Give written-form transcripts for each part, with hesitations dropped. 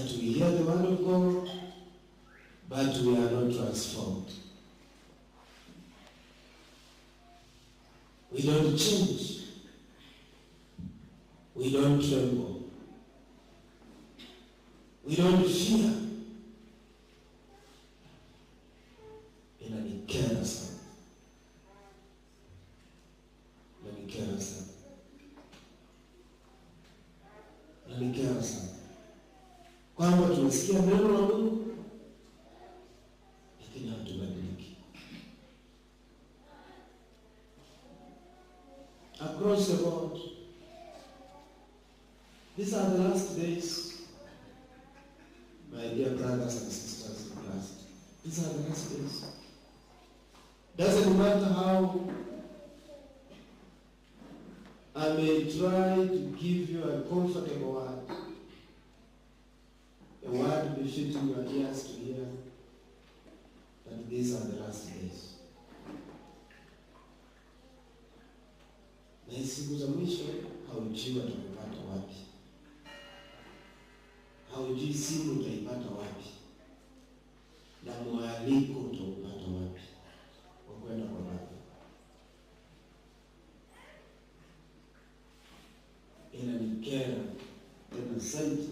that we hear the word of God, but we are not transformed. We don't change. We don't tremble. We don't fear. Inanikera sana. Inanikera sana. Inanikera sana. Kwamba tunasikia neno la Mungu, lakini hatubadiliki. Across the board, these are the last days, my dear brothers and sisters in Christ. These are the last days. Doesn't matter how I may try to give you a comfortable word, a word befitting your ears to hear, that these are the last days. Na siku za mwisho haujui utakupata wapi. Haujui simu utaipata wapi. Na mwaliko utaupata wapi. Kwa kwenda kwa Baba. Inanikera tena zaidi.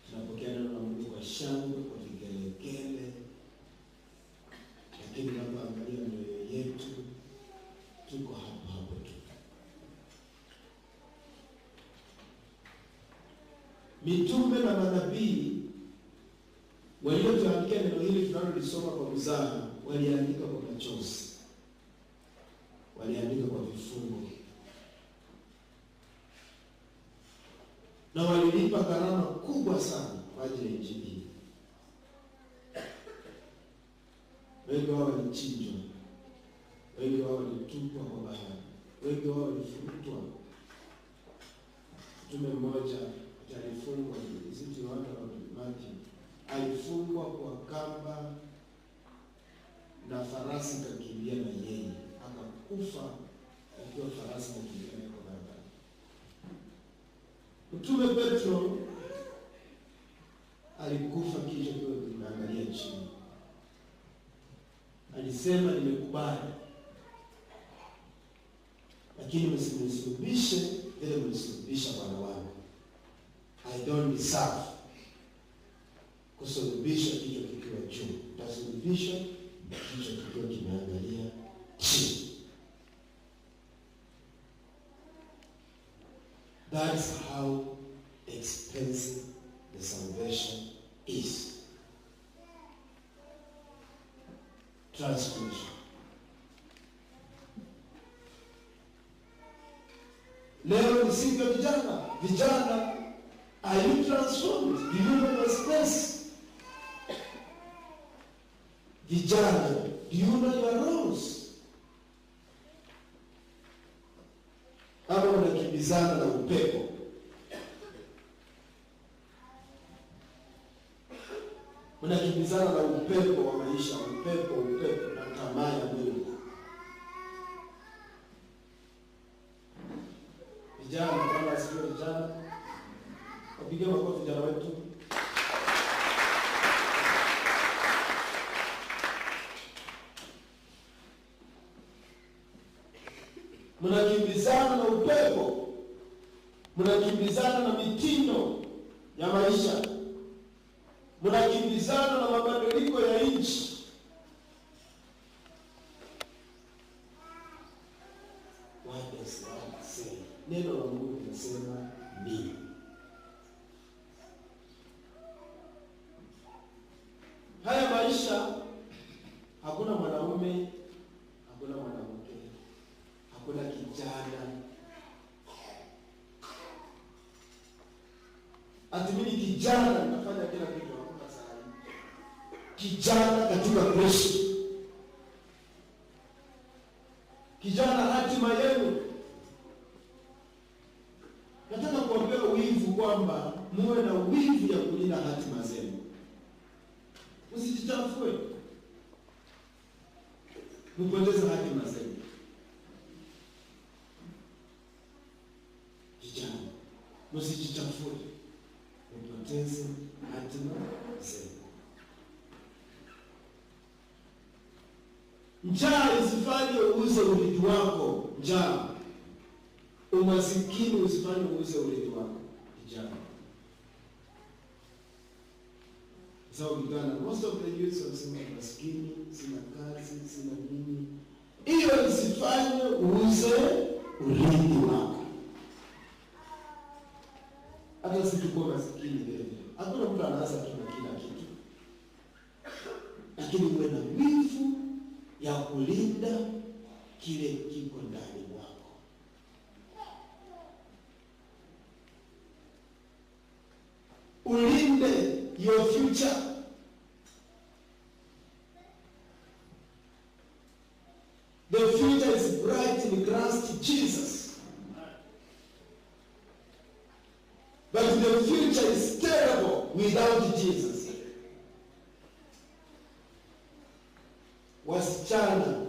Tunapokea neno la Mungu kwa shangwe, kwa vigelegele. Lakini unapoangalia mioyo yetu, tuko hapo tu. Mitume na manabii waliotuandikia neno hili tunalolisoma kwa mzaha, waliandika kwa machozi, waliandika kwa vifungo, na walilipa gharama kubwa sana kwa ajili ya injili hii. Wengi wao walichinjwa, wengi wao walitupwa kwa bahari, wengi wao walifurutwa. Mtume mmoja alifungwa, Ziti watu wanaotumaji, alifungwa kwa kamba na farasi kakimbia na yeye, akakufa akiwa farasi kakimbia na kwa barabara. Mtume Petro alikufa kichwa kikiwa kimeangalia chini. Alisema nimekubali, lakini msinisulubishe vile mlisulubisha Bwana wangu. I don't deserve kusulubishwa kichwa kikiwa juu. Tasulubishwa kichwa kikiwa kimeangalia chini. That's how expensive the salvation is. Transformation. Leo ni siku ya vijana. Vijana, are you transformed? Do you know your space? Vijana, do you know your roles? Ama unakimbizana na upepo? Unakimbizana na upepo wa maisha, upepo na tamaa ya mwili. Vijana, kama sio vijana, wapige makofi vijana wetu. Mnakimbizana na upepo, mnakimbizana na mitindo ya maisha, mnakimbizana na mabadiliko ya nchi. What does God say? Neno la Mungu linasema nini? Haya maisha, hakuna mwanaume, hakuna mwanamke, hakuna kijana. Ati mimi kijana nitafanya kila kitu, hakuna sahihi. Kijana katika Kristo. Kijana hatima yenu. Nataka kuambia wivu kwamba muwe na wivu ya kulinda hatima zenu. Msijichafue. Mpoteze hatima zenu. Vijana, msijichafue. usipoteze hatima zenu. Njaa isifanye uuze urithi wako. Njaa, umasikini usifanye uuze urithi wako. Njaa. So most of the youth wanasema maskini, sina kazi, sina nini. Hiyo isifanye uuze urithi wako. Hata sisi tuko maskini vile. Hakuna mtu anaanza tu na kila kitu. Lakini uwe na wivu ya kulinda kile kiko ndani mwako. Ulinde your future. The future is bright in Christ Jesus. But the future is terrible without Jesus. Wasichana,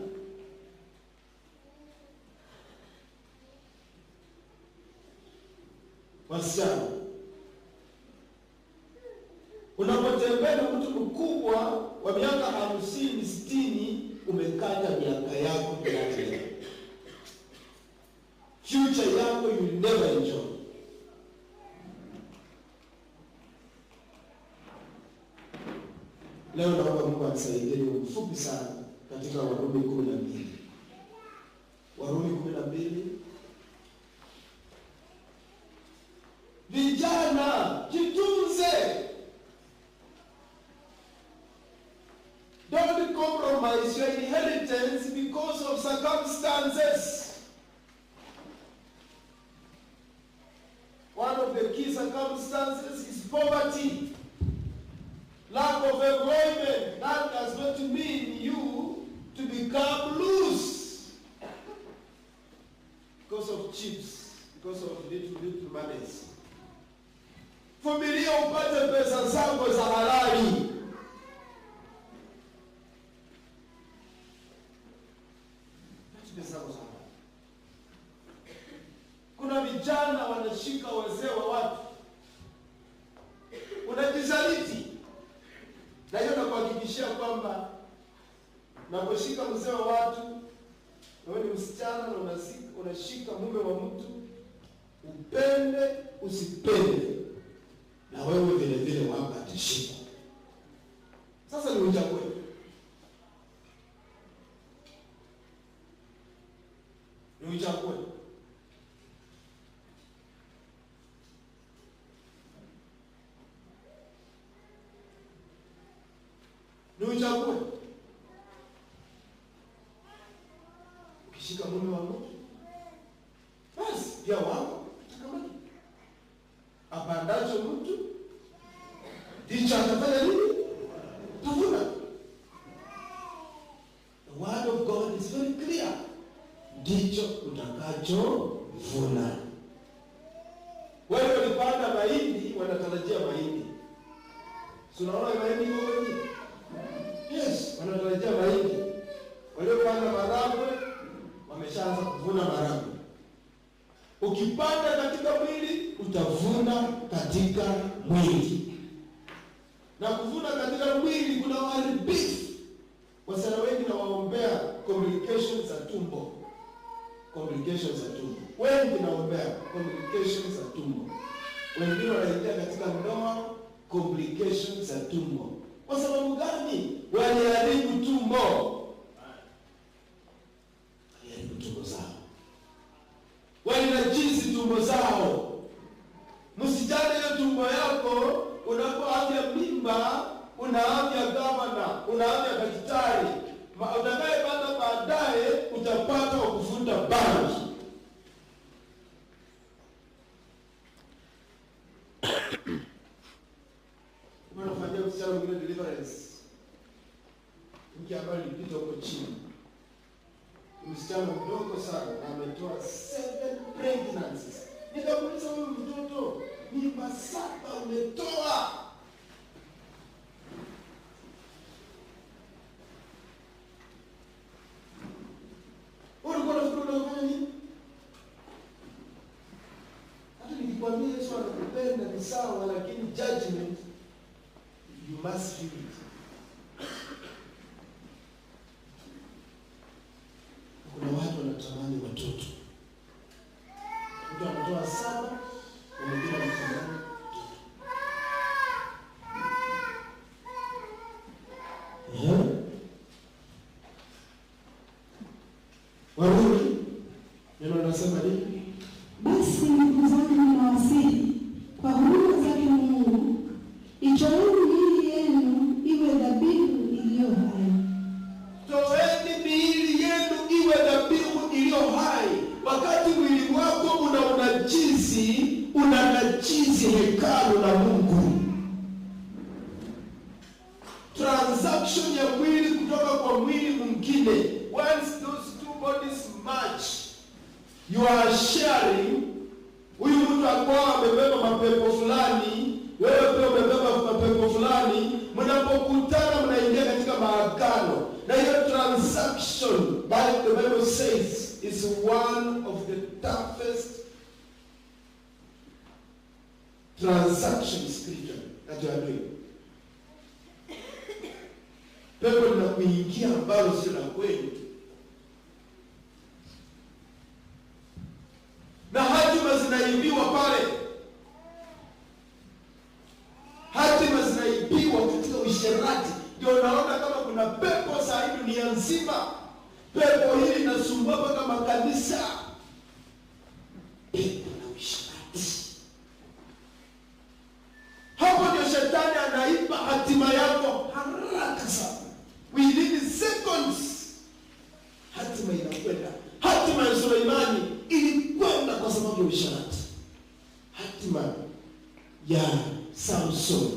unapotembea na mtu mkubwa wa miaka 50, 60, umekata miaka yako yote. Future yako you will never enjoy. Leo naomba Mungu anisaidie mfupi sana katika Warumi 12. Warumi 12. Vijana, jitunze. Don't compromise your inheritance because of circumstances. One of the key circumstances is poverty. Lack of employment. That does not mean you to become loose because of chips, because of little monies. Familia upate pesa zako za halali. Kuna vijana wanashika wazee wa watu. Unajisaliti. Na hiyo nakuhakikishia kwamba unaposhika mzee wa watu, wewe ni msichana na unashika mume wa mtu, upende usipende, na wewe vile vile wako atashika. Sasa ni uchague. Ni uchague. Ni uchague. Ukishika mume wa mtu, basi pia wako utakamata. Apandacho mtu ndicho atafanya nini? Tavuna. The word of God is very clear. Ndicho utakacho vuna. Wewe ulipanda mahindi, wanatarajia mahindi. Unaona mahindi kwa nini? Yes, wanatarajia mahindi. Waliopanda maharagwe wameshaanza kuvuna maharagwe. Ukipanda katika mwili, utavuna katika mwili. Na kuvuna katika mwili kuna uharibifu. Wasana wengi na waombea complications za tumbo. Complications za tumbo. Wengi naombea complications za tumbo. Wengine wanaingia katika ndoa, complications za tumbo. Kwa sababu gani? Waliharibu tumbo. Waliharibu tumbo zao. Walinajisi tumbo zao. Msijane hiyo tumbo yako. Unapoavya mimba, unaavya gavana, unaavya daktari. Utakayepata baadaye utapata kufuta bangi. Unafanya msichana mwingine deliverance. Mke ambaye alipita huko chini. Msichana mdogo sana na ametoa 7 pregnancies. Nikamuuliza huyu mtoto, mimba 7 umetoa? Ulikuwa unafikiri unafanya nini? Hata nikikwambia Yesu anakupenda ni sawa, lakini judgment must feel it. Kuna watu wanatamani watoto. Mtu anatoa 7, mwingine anatamani Warumi, neno linasema nini? Basi ndugu zangu, ninawasihi kwa huruma zake Mungu, itoeni miili yenu iwe dhabihu iliyo hai. Toeni miili yenu iwe dhabihu iliyo hai. Wakati mwili wako unanajisi hekalu la Mungu. Transaction ya mwili kutoka kwa mwili mwingine. Once those two bodies match, you are sharing. Huyu mtu akwa amebeba mapepo fulani, wewe pia umebeba mapepo fulani, mnapokutana mnaingia katika maagano. Na hiyo transaction, like the Bible says, is one of the toughest transactions spiritually that you are doing. Pepo linakuingia ambalo sio la kweli. Na hatima zinaibiwa pale. Hatima zinaibiwa katika usherati. Ndio naona kama kuna pepo saa hii dunia nzima. Pepo hili linasumbua mpaka makanisa. Pepo la usherati. Hapo ndio shetani anaiba hatima yako haraka sana. Within seconds hatima inakwenda. Hatima ya Suleimani ilikwenda kwa sababu ya usharati. Hatima ya Samson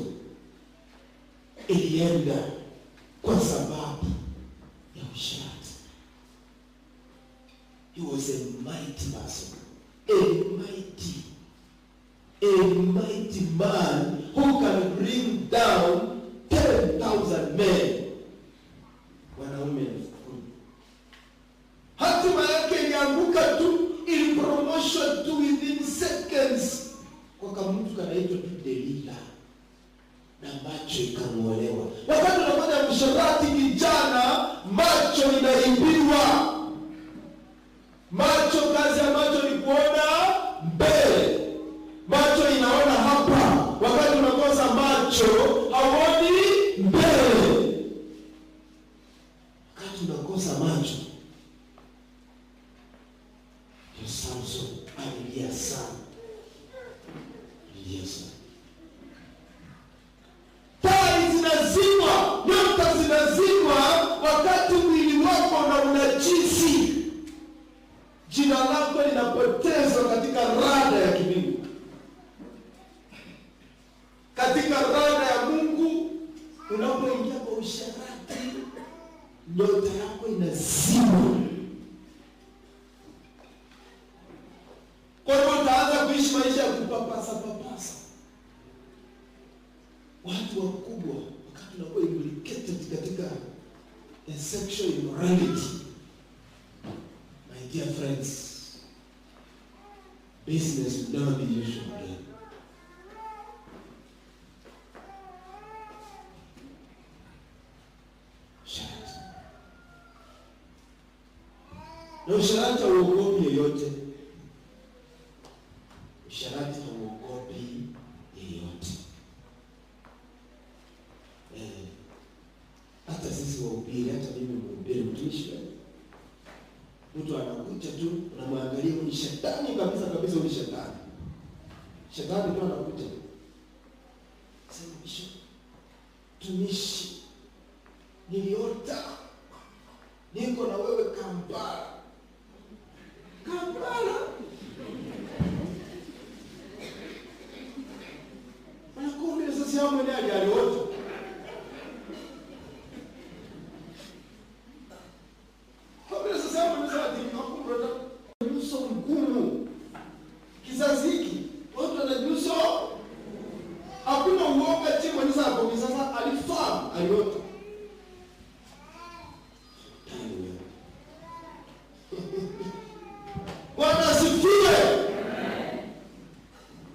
ilienda kwa sababu ya usharati. He was a mighty person. A mighty man who can bring down 10,000 men. Wanaume. Hatima yake ilianguka tu, ili promotion tu within seconds. Kwa kama mtu kanaitwa tu Delila. Na macho ikamuolewa. Wakati unafanya msharati kijana, macho inaibiwa. Macho, kazi ya macho ni kuona mbele. Macho inaona hapa. Wakati unakosa macho, hauoni mbele. Wakati unakosa macho, Samson alilia sana. Taa zinazimwa, nyota zinazimwa wakati mwili wako na unajisi. Jina lako linapotezwa katika rada ya kimbingu. Katika rada ya Mungu, unapoingia kwa usharati, nyota yako inazimwa. Kwa hivyo utaanza kuishi maisha ya kupapasa. Watu wakubwa, wakati unakuwa implicated katika a sexual immorality, my dear friends, business will never be usual again. Sharati. Na usharati hauogopi yeyote. Usharati hauogopi yeyote. Hata sisi wahubiri, hata mimi mhubiri, mtumishi, mtu anakuja tu, unamwangalia ni shetani kabisa ni shetani. Shetani tu anakuja. Sema bishop, tumishi, niliota niko na wewe Kampala. Anakuambia sasa yao mwenye aliota. Habari sasa yao mwenye hakumrata nyuso mgumu. Kizazi hiki watu wana nyuso, hakuna uoga chini mwenye sasa alifahamu aliota.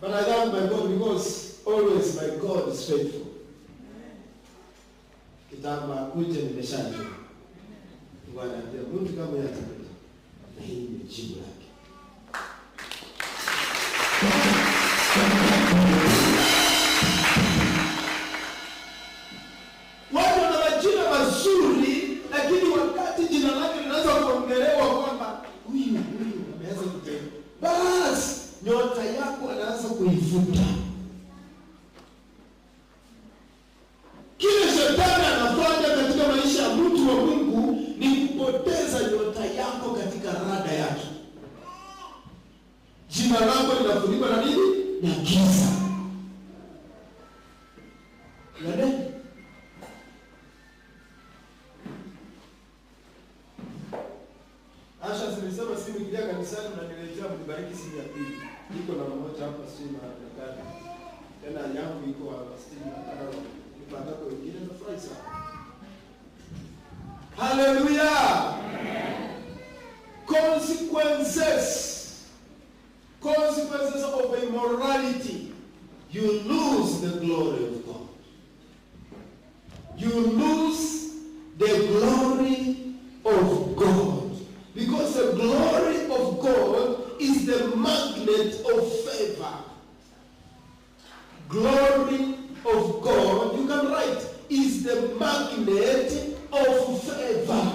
But I love my God because always my God is faithful. kitambo akuje nimeshajua. Bwana ndiye mtu kama yeye atakuja. Na hii ni jibu lake. Watu wana majina mazuri, lakini wakati jina lake linaanza kuongelewa kwamba huyu ameanza kutenda, basi nyota yako anaanza kuifuta. Kile shetani anafanya katika maisha ya mtu wa Mungu ni kupoteza nyota yako katika rada yake. Jina lako linafunikwa na nini? Na giza. Nani? Asha sinisema simu ikilia kanisani unaniletea mbariki simu ya pili. Iko na mmoja hapa simu na kadi. Tena yangu iko hapa simu na kadi. Nipata kwa wengine na furahi sana. Hallelujah. Consequences of immorality. You lose the glory of God. You lose the glory of God. Because the glory of God is the magnet of favor. Glory of God, you can write, is the magnet of favor.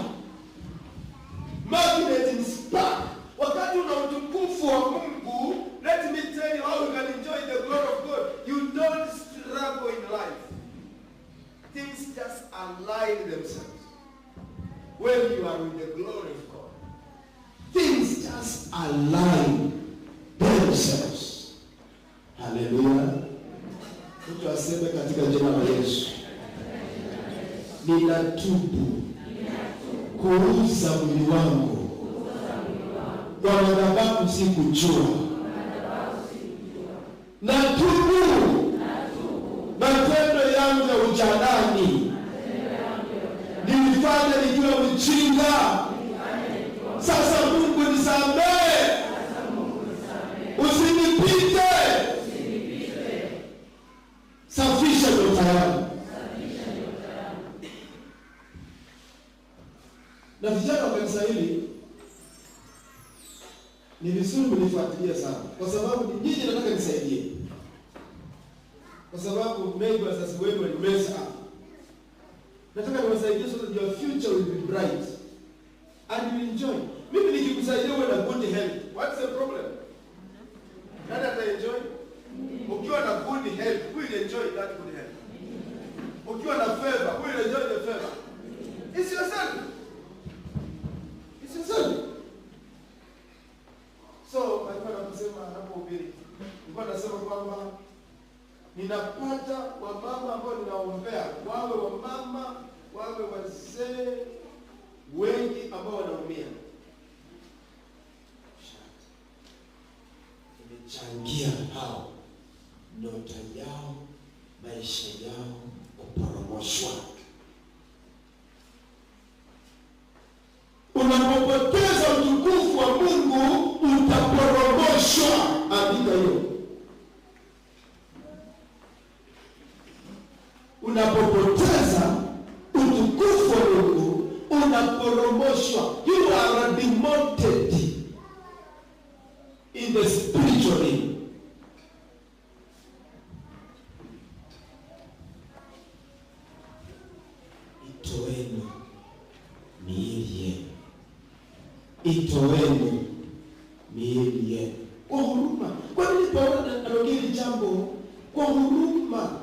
Magnet in spark. Wakati una utukufu wa Mungu, let me tell you how you can enjoy the glory of God. You don't struggle in life. Things just align themselves. When you are with the glory of God, things just align themselves. Hallelujah. Mtu aseme katika jina la Yesu, ninatubu kuuza mwili wangu kwa madhabahu sikujua. Natubu matendo yangu ya ujanani, nilifanya nikiwa mjinga. Sasa Mungu nisamehe, usinipite. Safisha nyota yangu. Na vijana wa kanisa hili ni vizuri mnifuatilie sana, kwa sababu ni nyinyi nataka nisaidie. Kwa sababu maybe wazazi wenu walimesa up. Nataka niwasaidie so that your future will be bright and you enjoy. Mimi nikikusaidia uwe na good health, what's the problem? Nani ata-enjoy? Ukiwa na good health, who will enjoy that good health? Ukiwa na favor, who will enjoy the favor? It's yourself. It's yourself. So, alikuwa nakusema hapo ubiri. Nilikuwa nasema kwamba ninapata wamama ambao ninaombea, wawe wamama, wawe wazee, wengi ambao wanaumia. Nimechangia hao nyota yao, maisha yao kuporomoshwa. Unapopoteza utukufu wa Mungu utaporomoshwa. Andika hiyo. Unapopoteza utukufu wa Mungu unaporomoshwa. You are demoted in the spiritual realm. Itoeni miili yenu. Itoeni miili yenu kwa huruma. Kwa nini Paulo anaongea hili jambo? Kwa huruma.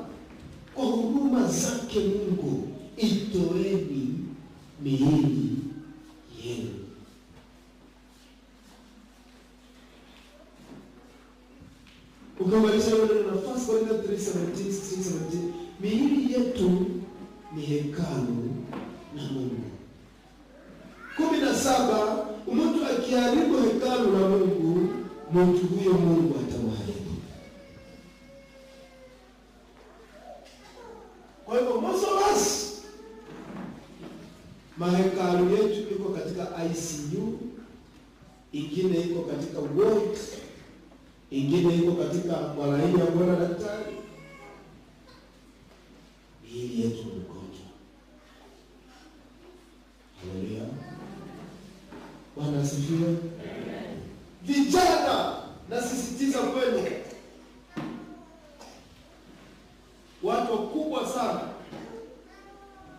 Kwa huruma zake Mungu, itoeni miili yenu. Ukiangalia na nafasi kwa 3:17, miili yetu ni hekalu la Mungu. 17, mtu akiharibu hekalu la Mungu, mtu huyo Mungu atamharibu. Kwa hivyo most of us, mahekalu yetu iko katika ICU, ingine iko katika ward, ingine iko katika malaini ya kuona daktari. Miili yetu ni mgonjwa.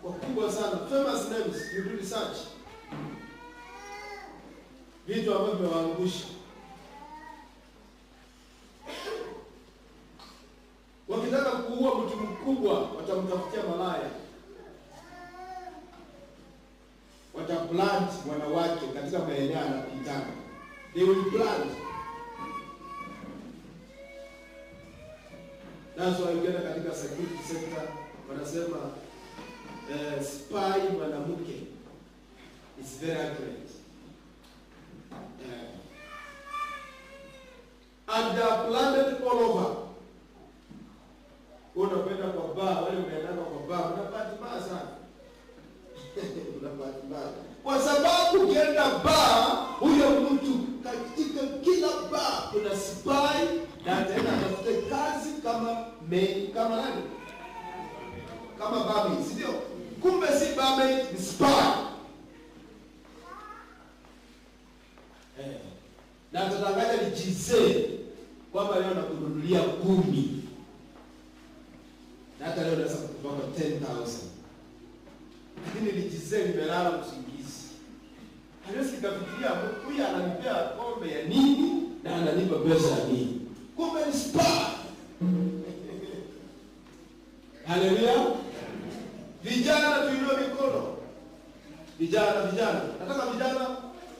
wakubwa sana, famous names, you do research, vitu ambavyo vimewaangusha. Wakitaka kuua mtu mkubwa, watamtafutia malaya, wataplant wanawake katika maeneo yanapitana, they will plant. That's why ukienda katika security sector wanasema spy mwanamke is very accurate. And they are planted all over. Unapenda kwa bar, wale unaendana kwa bar, unapata mbaya sana. Unapata mbaya. Kwa sababu ukienda bar, huyo mtu katika kila bar kuna spy na tena atafute kazi kama nani? Kama barmaid, si ndio? Kumbe si barmaid, ni spy. Na tutanganya ni jize kwamba leo nakununulia 10. Na hata leo naweza kukupa 10,000. Lakini nijize nimelala usingizi. Haliwezi nikafikiria huyu ananipea pombe ya nini na ananipa pesa ya nini. Kumbe ni spy. Haleluya. Vijana tuinue mikono. Vijana. Nataka vijana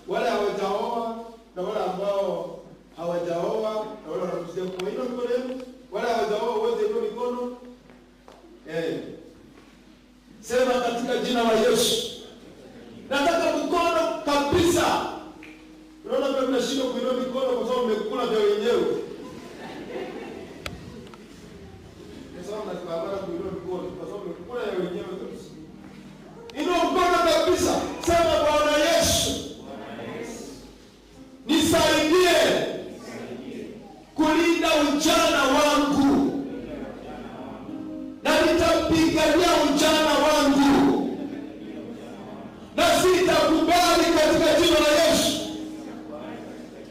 wale hawajaoa na wale ambao hawajaoa na wale wanakuja kuinua mikono yenu. Wale hawajaoa wote inua mikono. Sema katika jina la Yesu. Nataka mkono kabisa. Unaona vile mnashindwa kuinua mikono kwa sababu mmekula vya wenyewe. Sasa mnataka kuinua mikono kwa sababu mmekula ya wenyewe kabisa. Inua mkono kabisa. Sema Bwana Yesu. Nisaidie kulinda ujana wangu. Na nitapigania ujana wangu. Na sitakubali katika jina la Yesu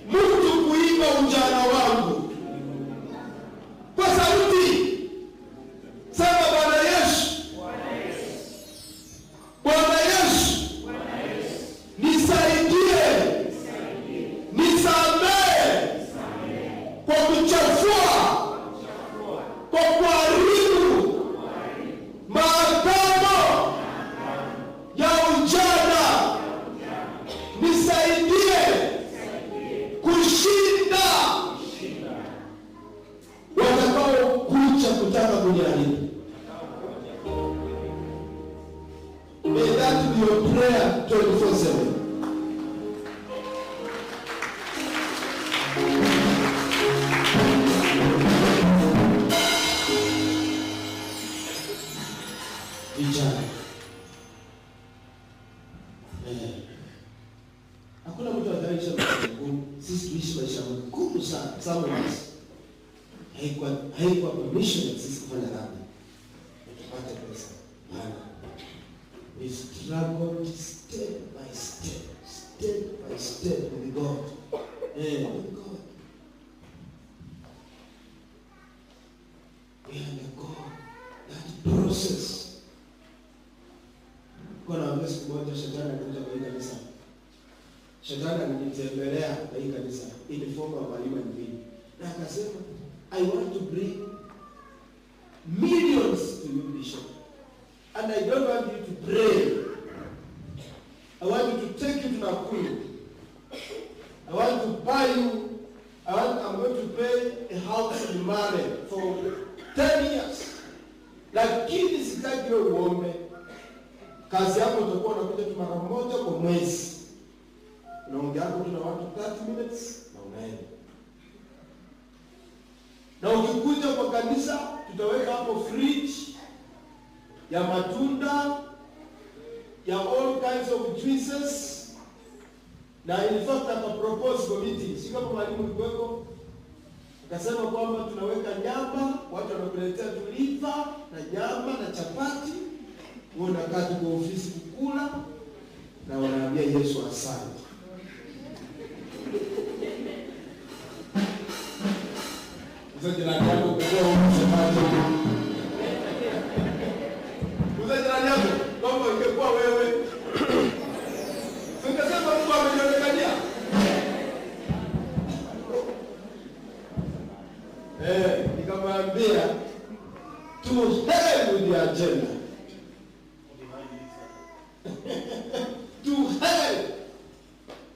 mtu kuiba ujana wangu. Kwa sauti sema Bwana Yesu. Bwana Yesu. Nisaidie. Nisamehe kwa kuchafua, kwa kuharibu maagano ya ujana. Nisaidie kushinda watakao kuja kutaka kuniharibu. May that be your prayer 24/7. Vijana. Hakuna mtu ataishi maisha magumu. Sisi tuishi maisha magumu sana. Sometimes haikuwa permission ya sisi kufanya dhambi. Tupate pesa. Maana we struggled step by step with God. With God. We undergo that process. Kuna mbele siku moja shetani alikuja kwa hii kanisa. Shetani alinitembelea kwa hii kanisa in form of a human being. Na akasema, I want to bring millions to you, Bishop. And I don't want you to pray. I want you to take you to Nakuru. I want to buy you. I'm going to pay a house in Mare for 10 years. Lakini sitaki wewe uombe. Kazi yako utakuwa unakuja tu mara moja kwa mwezi. Unaongea hapo na watu 30 minutes na unaenda. Na ukikuja kwa kanisa tutaweka hapo fridge ya matunda ya all kinds of juices. Na in fact aka propose committee. Sio kama mwalimu kweko. Akasema kwamba tunaweka nyama, watu wanakuletea tuliva na nyama na chapati. Unakaa tu kwa ofisi kukula na wanaambia Yesu asante. Sasa jina lako kwa unasemaje? agenda. To hell.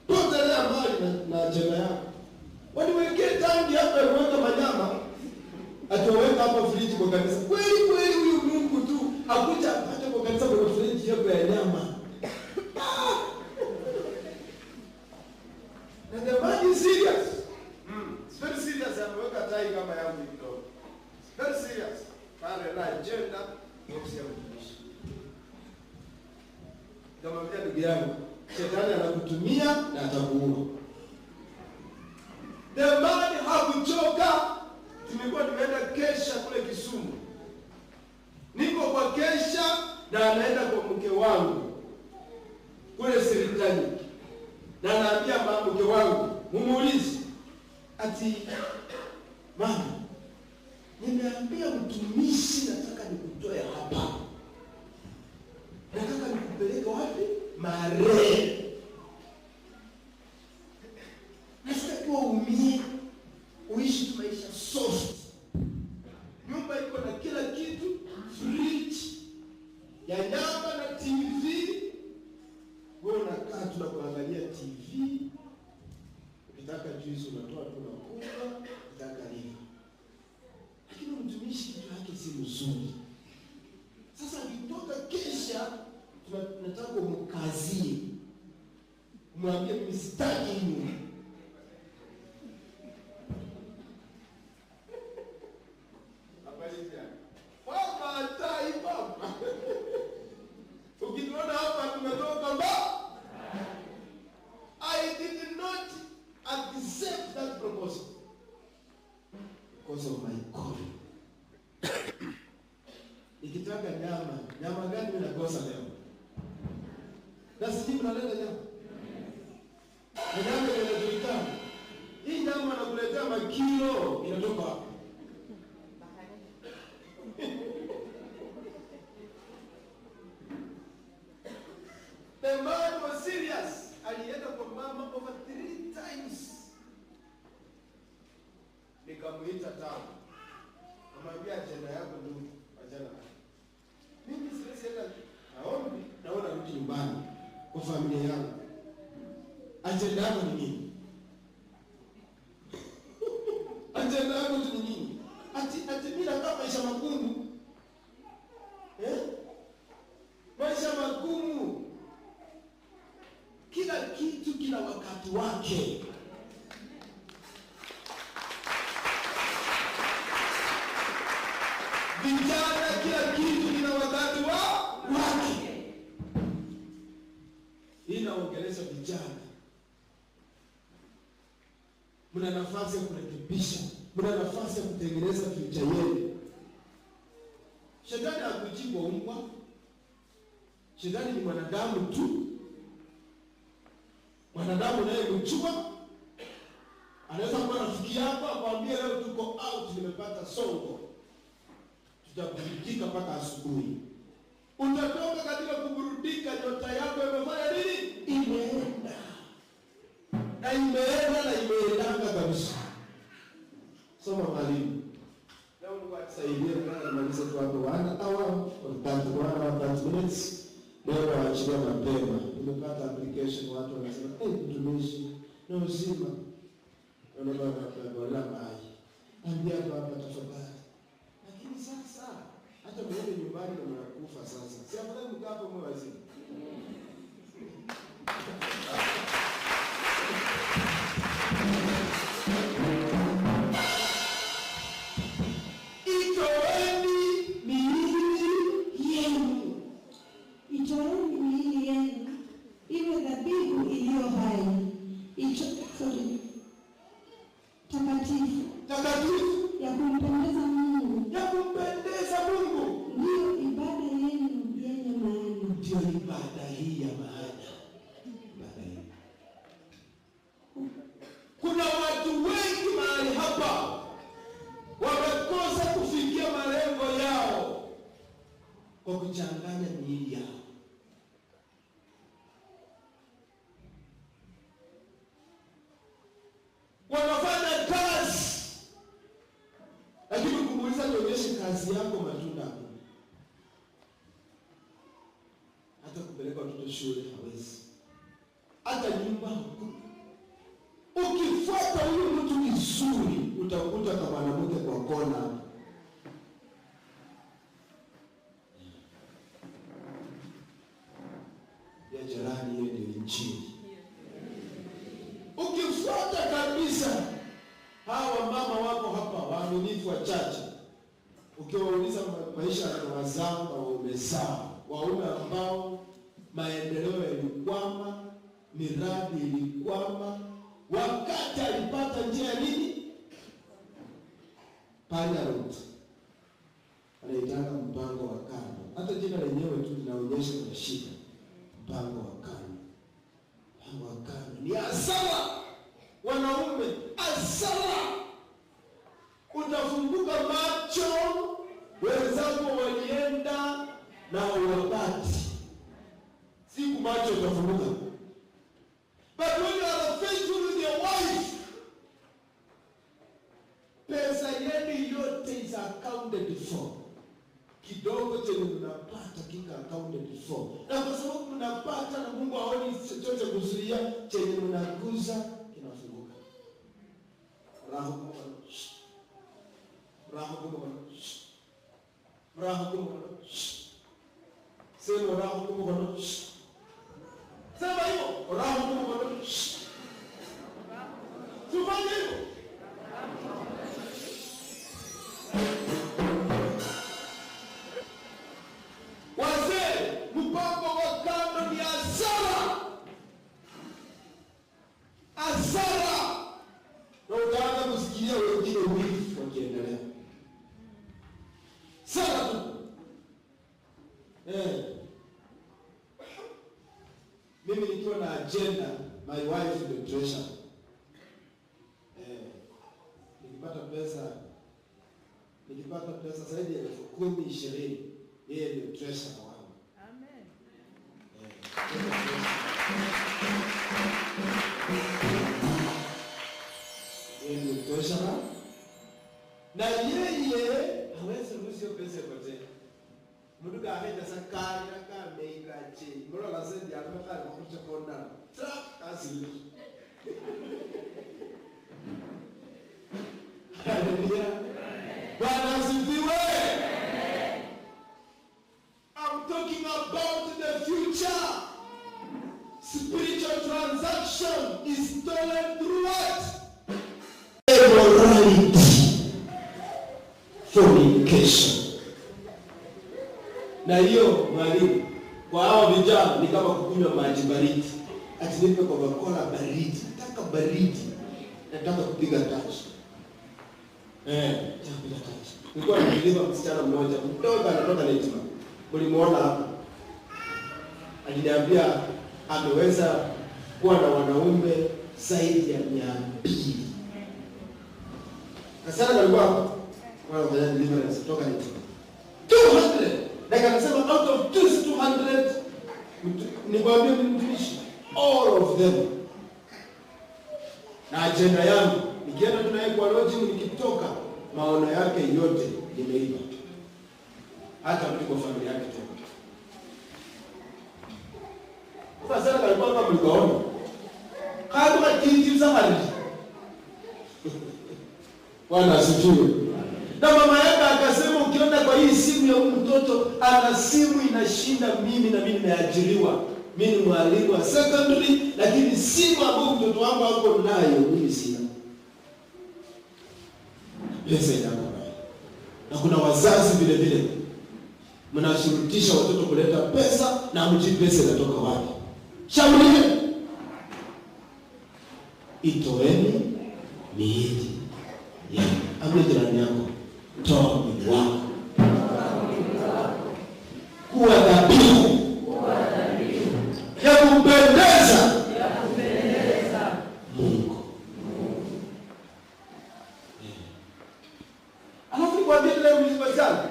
Potelea mbali na agenda yako. Waniwekee tangi hapa ya kuweka manyama. Ataweka hapa friji kwa kanisa. Kweli kweli huyu Mungu tu akuja apate kwa kanisa kwa friji hapo ya nyama. And the man is serious. It's very serious. Ameweka tai kama yangu kidogo. Very serious. Pale na agenda ya mtumishi. Kama vile ndugu yangu, shetani anakutumia na atakuua. The man hakuchoka. Tumekuwa tumeenda kesha kule Kisumu. Niko kwa kesha na anaenda kwa mke wangu kule Serikali. Na anaambia mke wangu, mumuulize ati mama, nimeambia mtumishi nataka nikutoe hapa. Nataka nikupeleke wapi? Mare. Nataka uumie, uishi tu maisha soft. Nyumba iko na kila kitu, fridge ya nyama na TV. Wewe unakaa tu na kuangalia TV. Ukitaka juice unatoa tu na kunywa, ukitaka nini. Lakini mtumishi kitu yake si mzuri. Sasa nikitoka kesha tunataka kumkazie. Mwambie mimi sitaki hiyo. Mama tai baba. Ukituona hapa tumetoka mba. I did not accept that proposal because of my calling. Nikitaka nyama gani ninakosa leo? Na sisi tunaleta nyama. Nyama inajulikana. Hii nyama anakuletea makilo inatoka wapi? The man was serious. Alienda kwa mama over 3 times. Nikamuita tano. Kamwambia agenda yako ndio agenda. Mimi siwezi enda naombi, naona rudi nyumbani kwa familia yangu. Agenda yako ni nini? Agenda yako ni nini? Ati mimi nataka maisha magumu. Maisha magumu. Kila kitu kina wakati wake. Vijana, kila kitu kina wakati wake. Hii inaongelesha vijana. Mna nafasi ya kurekebisha, mna nafasi ya kutengeneza future yenu. Shetani hakujibu umbwa. Shetani ni mwanadamu tu. Mwanadamu naye mchua. Anaweza kuwa rafiki yako akwambie leo tuko out, nimepata songo. Tutaburudika mpaka asubuhi. Utatoka katika kuburudika, nyota yako imefanya nini? Imeenda. Na imeendanga kabisa. Soma mwalimu. Leo Mungu atusaidie na maliza tu hapo wana 30 minutes. Leo waachilia mapema. Nimepata application watu wanasema, mtumishi na uzima. Wanaona wala mai. Ambia hapa tafadhali. Lakini sasa hata mwende nyumbani na mnakufa sasa. Si afadhali mkaa hapo mwa wazima. Kwa kuchanganya miili yao. Wanafanya kazi, lakini kumuuliza nionyeshe kazi yako, matunda hapo. watoto shule hawezi. Hata nyumba hakuna. Ukifuata huyu mtu vizuri, utakuta kama mwanamke kwa kona. Ya jirani, hiyo ndio injili. Ukifuata kabisa, hawa mama wako hapa waaminifu wachache. Ukiwauliza maisha ya wazao na waume zao, waume ambao maendeleo yalikwama, miradi ilikwama, wakati alipata njia nini? Parliament. Anaitanga mpango wa kando. Hata jina lenyewe tu linaonyesha kuna shida. Mpango wa kando. Mpango wa kando ni hasara. Wanaume, hasara. Utafunguka macho, wenzako walienda na wakati. Siku macho utafunguka. But when you are faithful with your wife, pesa yenu yote is accounted for. Kidogo chenye mnapata kika accounted for. Na kwa sababu mnapata na Mungu haoni chochote kuzuia, chenye mnaguza kinafunguka. Raho kumana. Raho kumana. Raho kumana. Sema raho kumana. Sema hiyo, raho kumana. Tufanye hivyo. Wazee, mpango wa kando ni hasara. Hasara. Na utaanza kusikia wengine wivu wakiendelea. Sara tu. Mimi nikiwa na agenda, my wife is the treasure. Nikipata pesa zaidi ya 10,20, yeye ndio treasure wangu. Amen. Yeye ndio treasure. Na yeye hawezi ruhusu pesa yote. Mtu kaenda sakari na kameika chini. Mbona lazima yapata mafuta kona. Trap asili. Hallelujah. Bwana asifiwe. I'm talking about the future. Spiritual transaction is stolen through what? Immorality. Fornication. Na hiyo mwalimu, kwa hao vijana ni kama kukunywa maji baridi. Ati nipe Coca-Cola baridi. Nataka baridi. Nataka kupiga touch. Chakula touch. Nilikuwa nimelipa msichana mmoja, mtoto anatoka Netima. Mlimuona hapa. Aliniambia ameweza kuwa na wanaume zaidi ya 200. Kasana alikuwa hapa. Wao deliverance kutoka Netima. 200. Na kanasema out of 200 nikwambia mtumishi all of them. Na agenda yangu nikienda tunaye kwa lodging, nikitoka maono yake yote nimeiba. Hata mtu kwa familia yake tena. Kwa sababu alikuwa kama mlikoona. Kama kinti safari. Bwana asifiwe. Na mama yake akasema ukiona kwa hii simu ya mtoto ana simu inashinda mimi na mimi nimeajiriwa. Mimi ni mwalimu wa secondary, lakini simu ambayo mtoto wangu wako nayo mimi sina. Pesa inakuwa. Na kuna wazazi vile vile mnashurutisha watoto kuleta pesa na mji pesa inatoka wapi? Shauri. Itoeni miili ya amri jirani yako. Toa mwili wako kuwa dhabihu ya kumpendeza Mungu. Alafu kwa vile leo mlipozana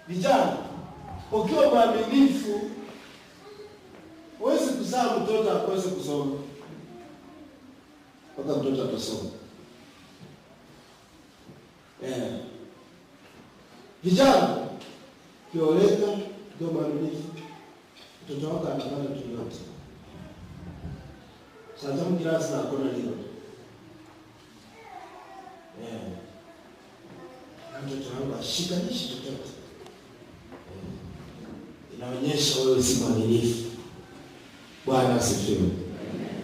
vijana, ukiwa mwaminifu huwezi kuzaa mtoto akose kusoma. Mpaka mtoto atasoma. Vijana kioleka ndio mwaminifu. mtoto wako anapata tu yote. Sasa mkirasi na kona leo. Mtoto wangu ashikanishi chochote. Inaonyesha wewe si mwaminifu. Bwana asifiwe.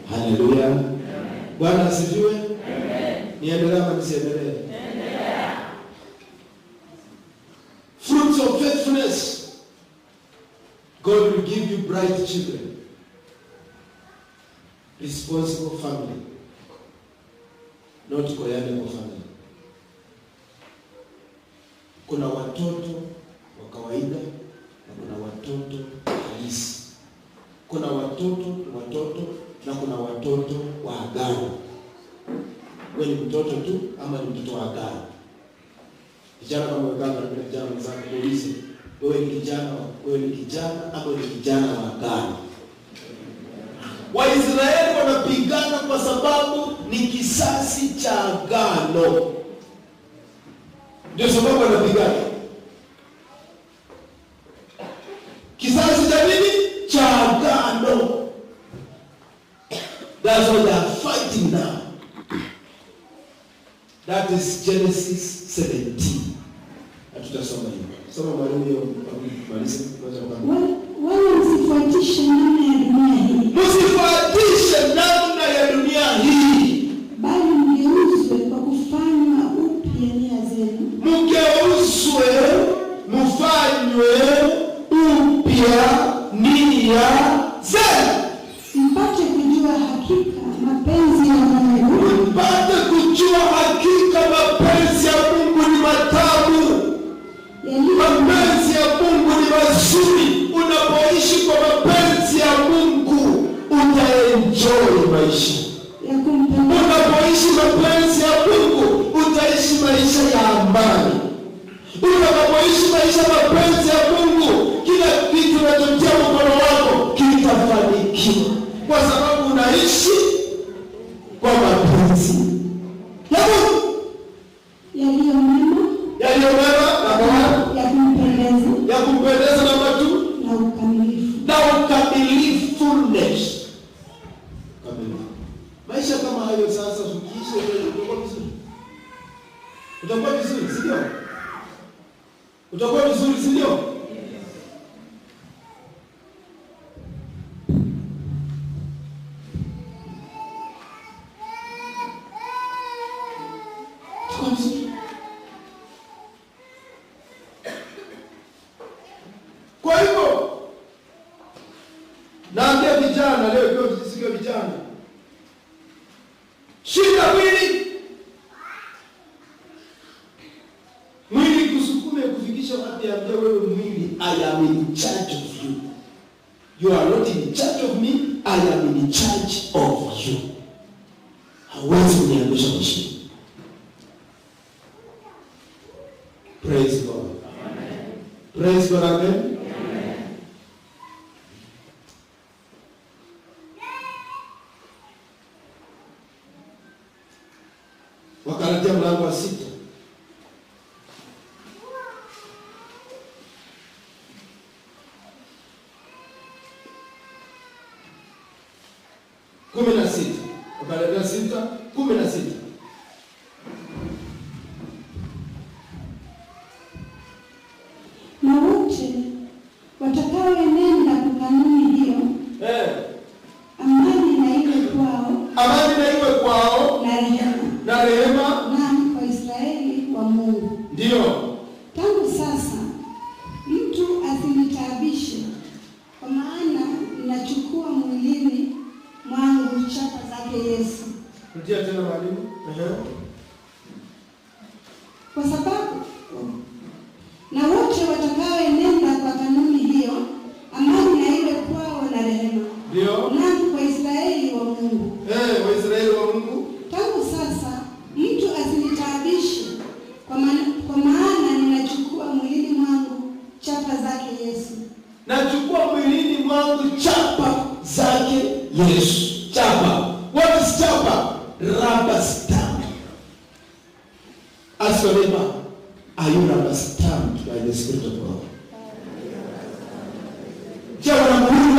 Haleluya. Bwana asifiwe. Niendelee ama nisiendelee? Fruits of faithfulness. God will give you bright children. Responsible family. Not koyane kwa family. Kuna watoto wa kawaida na kuna watoto halisi. Kuna watoto na kuna watoto wa agano. Wewe ni mtoto tu ama ni mtoto wa agano? Kijana kama wewe kama ni kijana mzako polisi, wewe ni kijana ama ni kijana wa agano? Waisraeli wanapigana kwa sababu ni kisasi cha agano. Ndio sababu wanapigana. Kisasi cha nini? Cha agano. That's what they are fighting now. That is Genesis 17. Hatutasoma hiyo. Soma mwalimu hiyo maliza kwanza kama. Wala msifuatishe namna ya dunia hii. Msifuatishe namna ya dunia hii. Bali mgeuzwe kwa kufanywa upya nia zenu. Mgeuzwe, mfanywe upya nia zenu. Mpate kujua hakika mapenzi ya Mungu. Mpate kujua hakika mapenzi ya Mungu ni matamu. Mapenzi ya Mungu ni mazuri. Unapoishi kwa mapenzi ya Mungu utaenjoy maisha. Unapoishi mapenzi ya Mungu utaishi maisha ya amani. Unapoishi maisha mapenzi ya Mungu, kila kitu unachotia mkono wako kitafanikiwa, kwa sababu unaishi kwa mapenzi ya Mungu. Yaliyo mema ya kumpendeza na watu na ukamilifulness. Maisha kama hayo sasa ukiishi utakuwa vizuri. Utakuwa vizuri, si ndio? Utakuwa vizuri, si ndio? Kwa hivyo naambia vijana leo, kwa sikio vijana, shida mwili kusukume kufikisha wapi? Ambia wewe mwili, I am in charge of you. You are not in charge of me, I am in charge of you. Hawezi kuniangusha mashini. Praise God. Amen. Praise God. Amen. Amen. Wagalatia mlango wa 6. Wagalatia 6:16. Na wote watakaoenenda kwa kanuni hiyo, amani na iwe kwao na rehema kwa Israeli wa Mungu. Ndio. Tangu sasa mtu asinitaabishe, kwa maana ninachukua mwilini mwangu chapa zake Yesu. Rudia tena mwalimu. Kwa sababu na wote watakaoenenda kwa kanuni hiyo, amani na iwe kwao na rehema. Ndio. Na kwa Israeli wa Mungu. Waisraeli wa Mungu. Tangu sasa mtu asinitaabishe, kwa maana ninachukua mwilini mwangu chapa zake Yesu. Nachukua mwilini mwangu chapa zake Yesu. Chapa. What is chapa? Rubber stamp. Ask your neighbor, are you rubber stamped by the Spirit of God? Je, una mwilini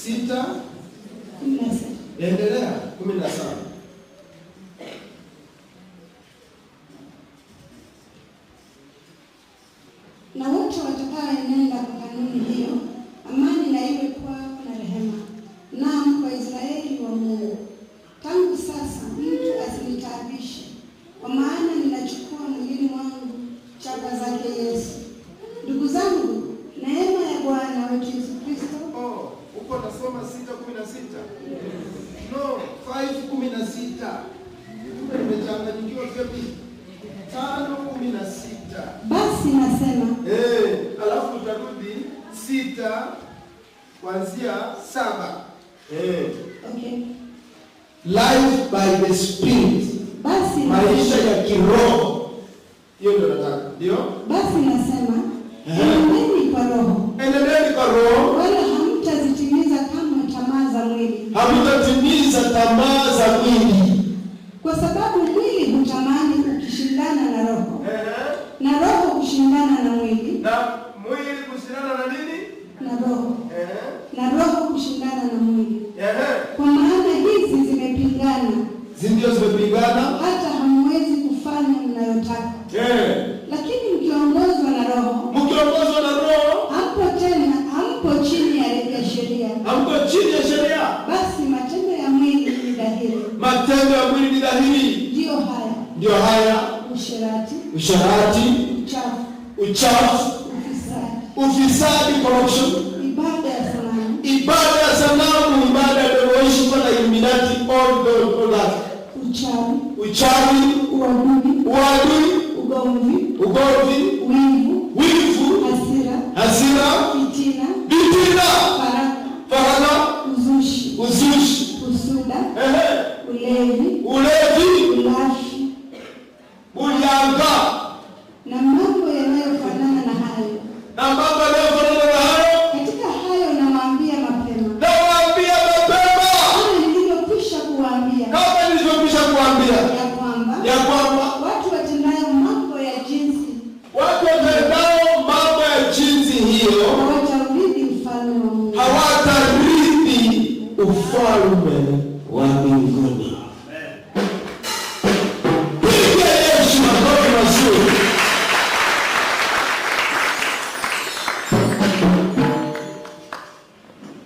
6:17. Endelea 17. Na wote watakaoenenda kwa kanuni hiyo, amani na iwe kwao na rehema. Naam, kwa Israeli wa Mungu. Tangu sasa mtu asinitaabishe, kwa maana ninachukua mwilini mwangu chapa zake Yesu. Ndugu zangu, neema ya Bwana wetu Yesu Kristo. Uko nasoma 6:16. No, 5:16. Nimechanganyikiwa vipi? 5:16. Basi nasema, alafu utarudi 6 kuanzia 7. Okay. Life by the Spirit. Basi maisha ya kiroho. Hiyo ndio nataka. Ndio? Basi nasema, enendeni kwa roho. Enendeni kwa roho. Wala hamtazitimiza kama tamaa za mwili. Hamtatimiza tamaa za mwili. Kwa sababu mwili hutamani ukishindana na roho. Na roho kushindana na mwili. Na mwili kushindana na nini? Na roho. Na roho kushindana na mwili. Kwa maana hizi zimepingana. Ndio zimepingana. Hata hamwezi kufanya mnayotaka. Lakini mkiongozwa na roho. Mkiongozwa na roho. Hampo chini ya sheria. Hampo chini ya sheria. Basi matendo ya mwili ni dhahiri. Matendo ya mwili ni dhahiri. Ndio haya. Usherati. Uchafu. Ufisadi, corruption. Ibada ya sanamu, ibada ya devotion kwa Illuminati, all that. Uchawi, uadui, ugomvi, wivu, hasira, fitina, faraka, uzushi, ulevi, unyanga na mambo yanayofanana na hayo. Katika hayo nawaambia mapema. Kama nilivyokwisha kuambia. Ya kwamba watu watendao mambo ya jinsi hiyo hawatarithi ufalme wa mbinguni. Piga Yesu makofi mazuri.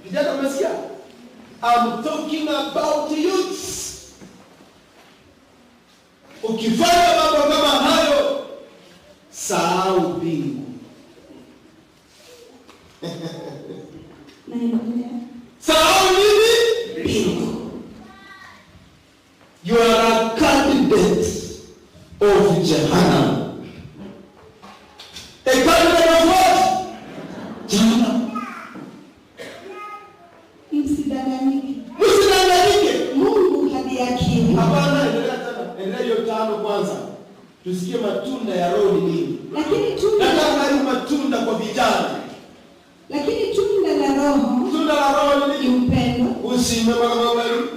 Vijana umesikia? I'm talking about youths. Ukifanya mambo kama hayo, sahau mbingu. Sahau nini? Mbingu. You are a candidate of Jehannam. A candidate of what? Jehannam. Msidanganyike. Mungu hadiakini. Hapana, endelea hiyo 5 kwanza. Tusikie matunda ya roho ni nini? Nataka hiyo matunda kwa vijana. Lakini tunda la roho ni nini? Upendo,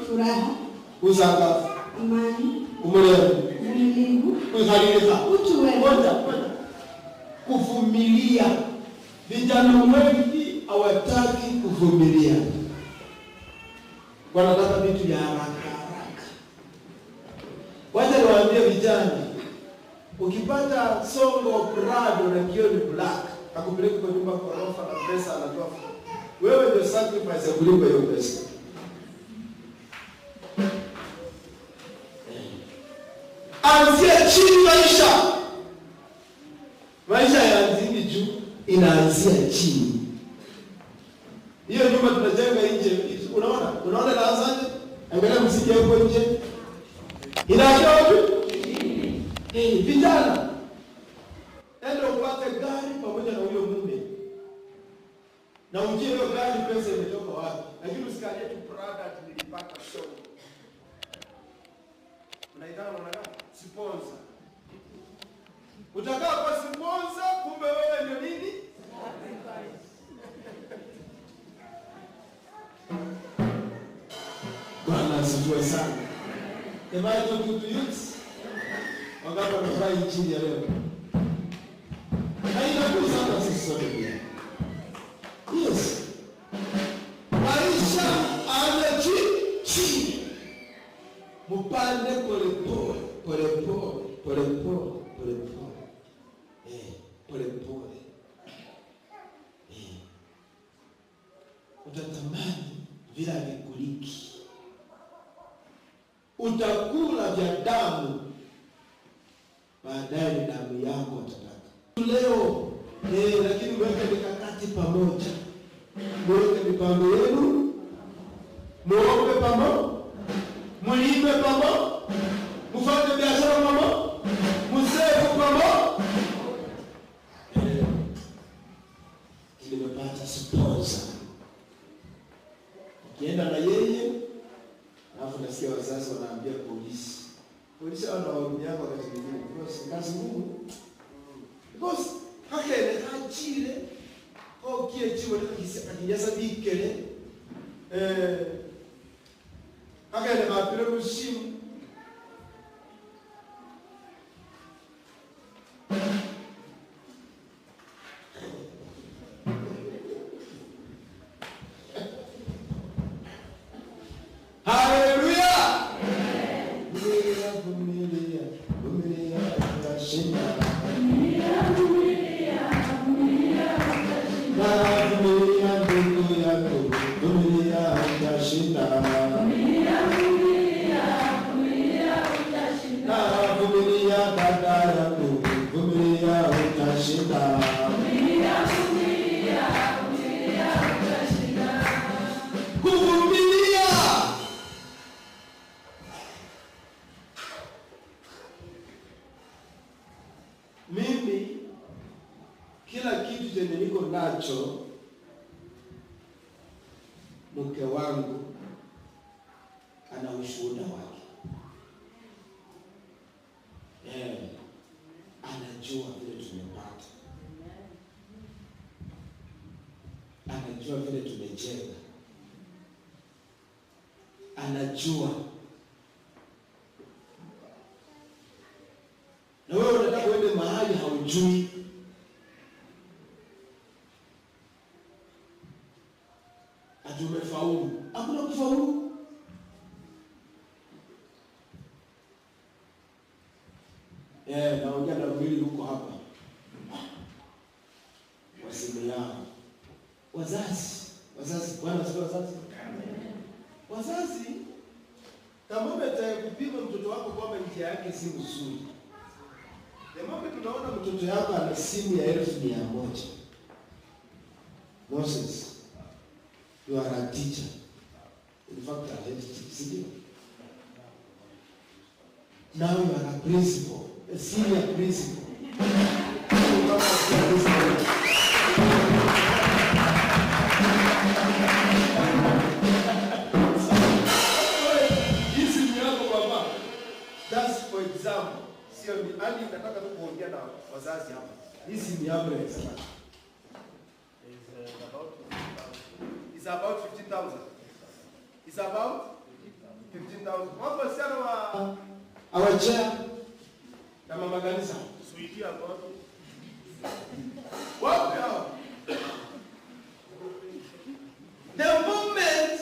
furaha, uzangafu, amani, uvumilivu, utu wema, kuvumilia. Vijana wengi hawataki kuvumilia. Wanataka vitu vya haraka. Wacha niwaambie vijana, ukipata songo Prado na kioni black, akupeleke kwa nyumba ghorofa na pesa anatoa. Wewe ndio sacrifice ya kulipa hiyo pesa. Anzia chini maisha. Maisha yaanzi juu, inaanzia chini. Hiyo nyumba tunajenga nje, unaona inaanzaje? Angalia msije huko nje. Inaanza wapi? Vijana. Ndio upate gari pamoja na huyo mume. Na ujue hiyo gari pesa imetoka wapi? Lakini usikalie tu product nilipata show. Unaitana mwanadamu sponsor. Utakaa kwa sponsor, kumbe wewe ndio nini? Bwana asifiwe sana. Am I talking to youths? Wangapi wanafurahi injili ya leo? Haina kuzama sisi sote pia. Yes. Maisha Twende polepole, polepole, polepole, polepole. Polepole. Utatamani vile vikuliki. Utakula vya damu, baadaye ni damu yako utataka. Leo lakini mweke mikakati pamoja. Mweke mipango yenu. Muombe pamoja. Mulime pamoja. Mufanye biashara pamoja. Musefu pamoja. Nimepata sponsor. Ukienda na yeye, alafu nasikia wazazi wanaambia polisi. Polisi wanawaambia wakati mwingine, because kazi ngumu. Because hakele kachile au kie chiwe akijasa bikele hakele mapile mushimu. Mimi kila kitu chenye niko nacho, mke wangu ana ushuhuda wake. Anajua vile tumepata. Anajua vile tumejenga. Anajua. Na wewe unataka uende mahali haujui. Ati umefaulu. Hakuna kufaulu. Naongea na mwili huko hapa. Waseme yao. Wazazi, Bwana asifiwe wazazi. Wazazi, kama umetaka mtoto wako kwamba njia yake si nzuri. Demombe tunaona mtoto yako ana simu ya 1,100. Moses, you are a teacher. In fact, a head teacher. Now you are a principal, a senior principal. That's for example. Sio ni hadi nataka tu kuongea na wazazi hapa. Hizi ni hapo ya sana. It's about 15,000. It's about 15,000. Wapo sana wa awachea na mama kanisa. Suitia hapo. Wapo hao. The moment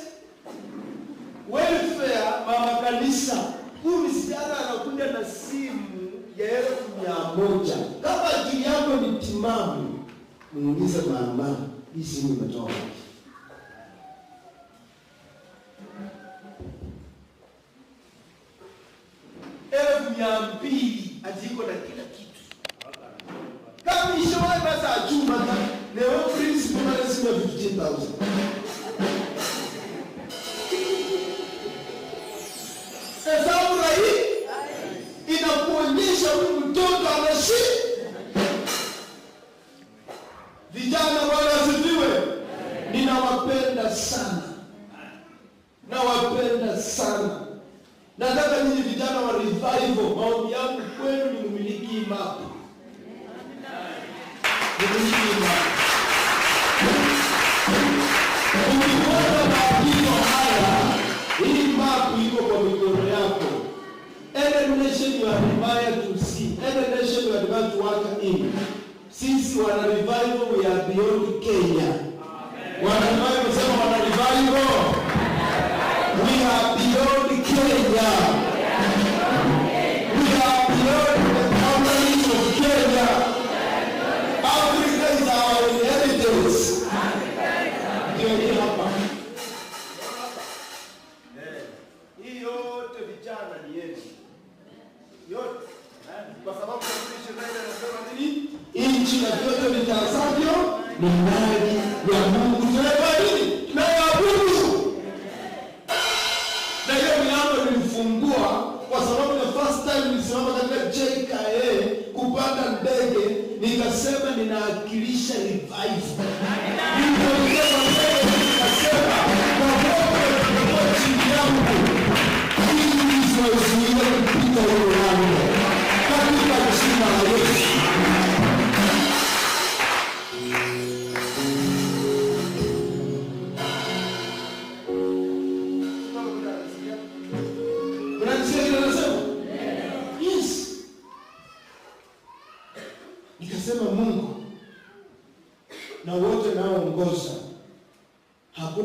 welfare mama kanisa msichana anakuja na simu ya 1,100. Kama akili yako ni timamu, muulize mama, hii simu imetoka. $200 ati iko na kila kitu. Kama ishawahi basa achuma na leo principal na simu ya 15,000. Inakuonyesha huyu mtoto anashi. Vijana wasifiwe. Ninawapenda sana. Nawapenda sana. Nataka nyinyi vijana wa revival, maombi yangu kwenu ni mmiliki map. Mmiliki map. Ukiona maagizo haya, hii map iko kwa mikono yako. Any nation you are required to see, any nation you are required to work in. Sisi wana revival, we are beyond Kenya. Wana revival, sema wana revival. We are beyond Kenya.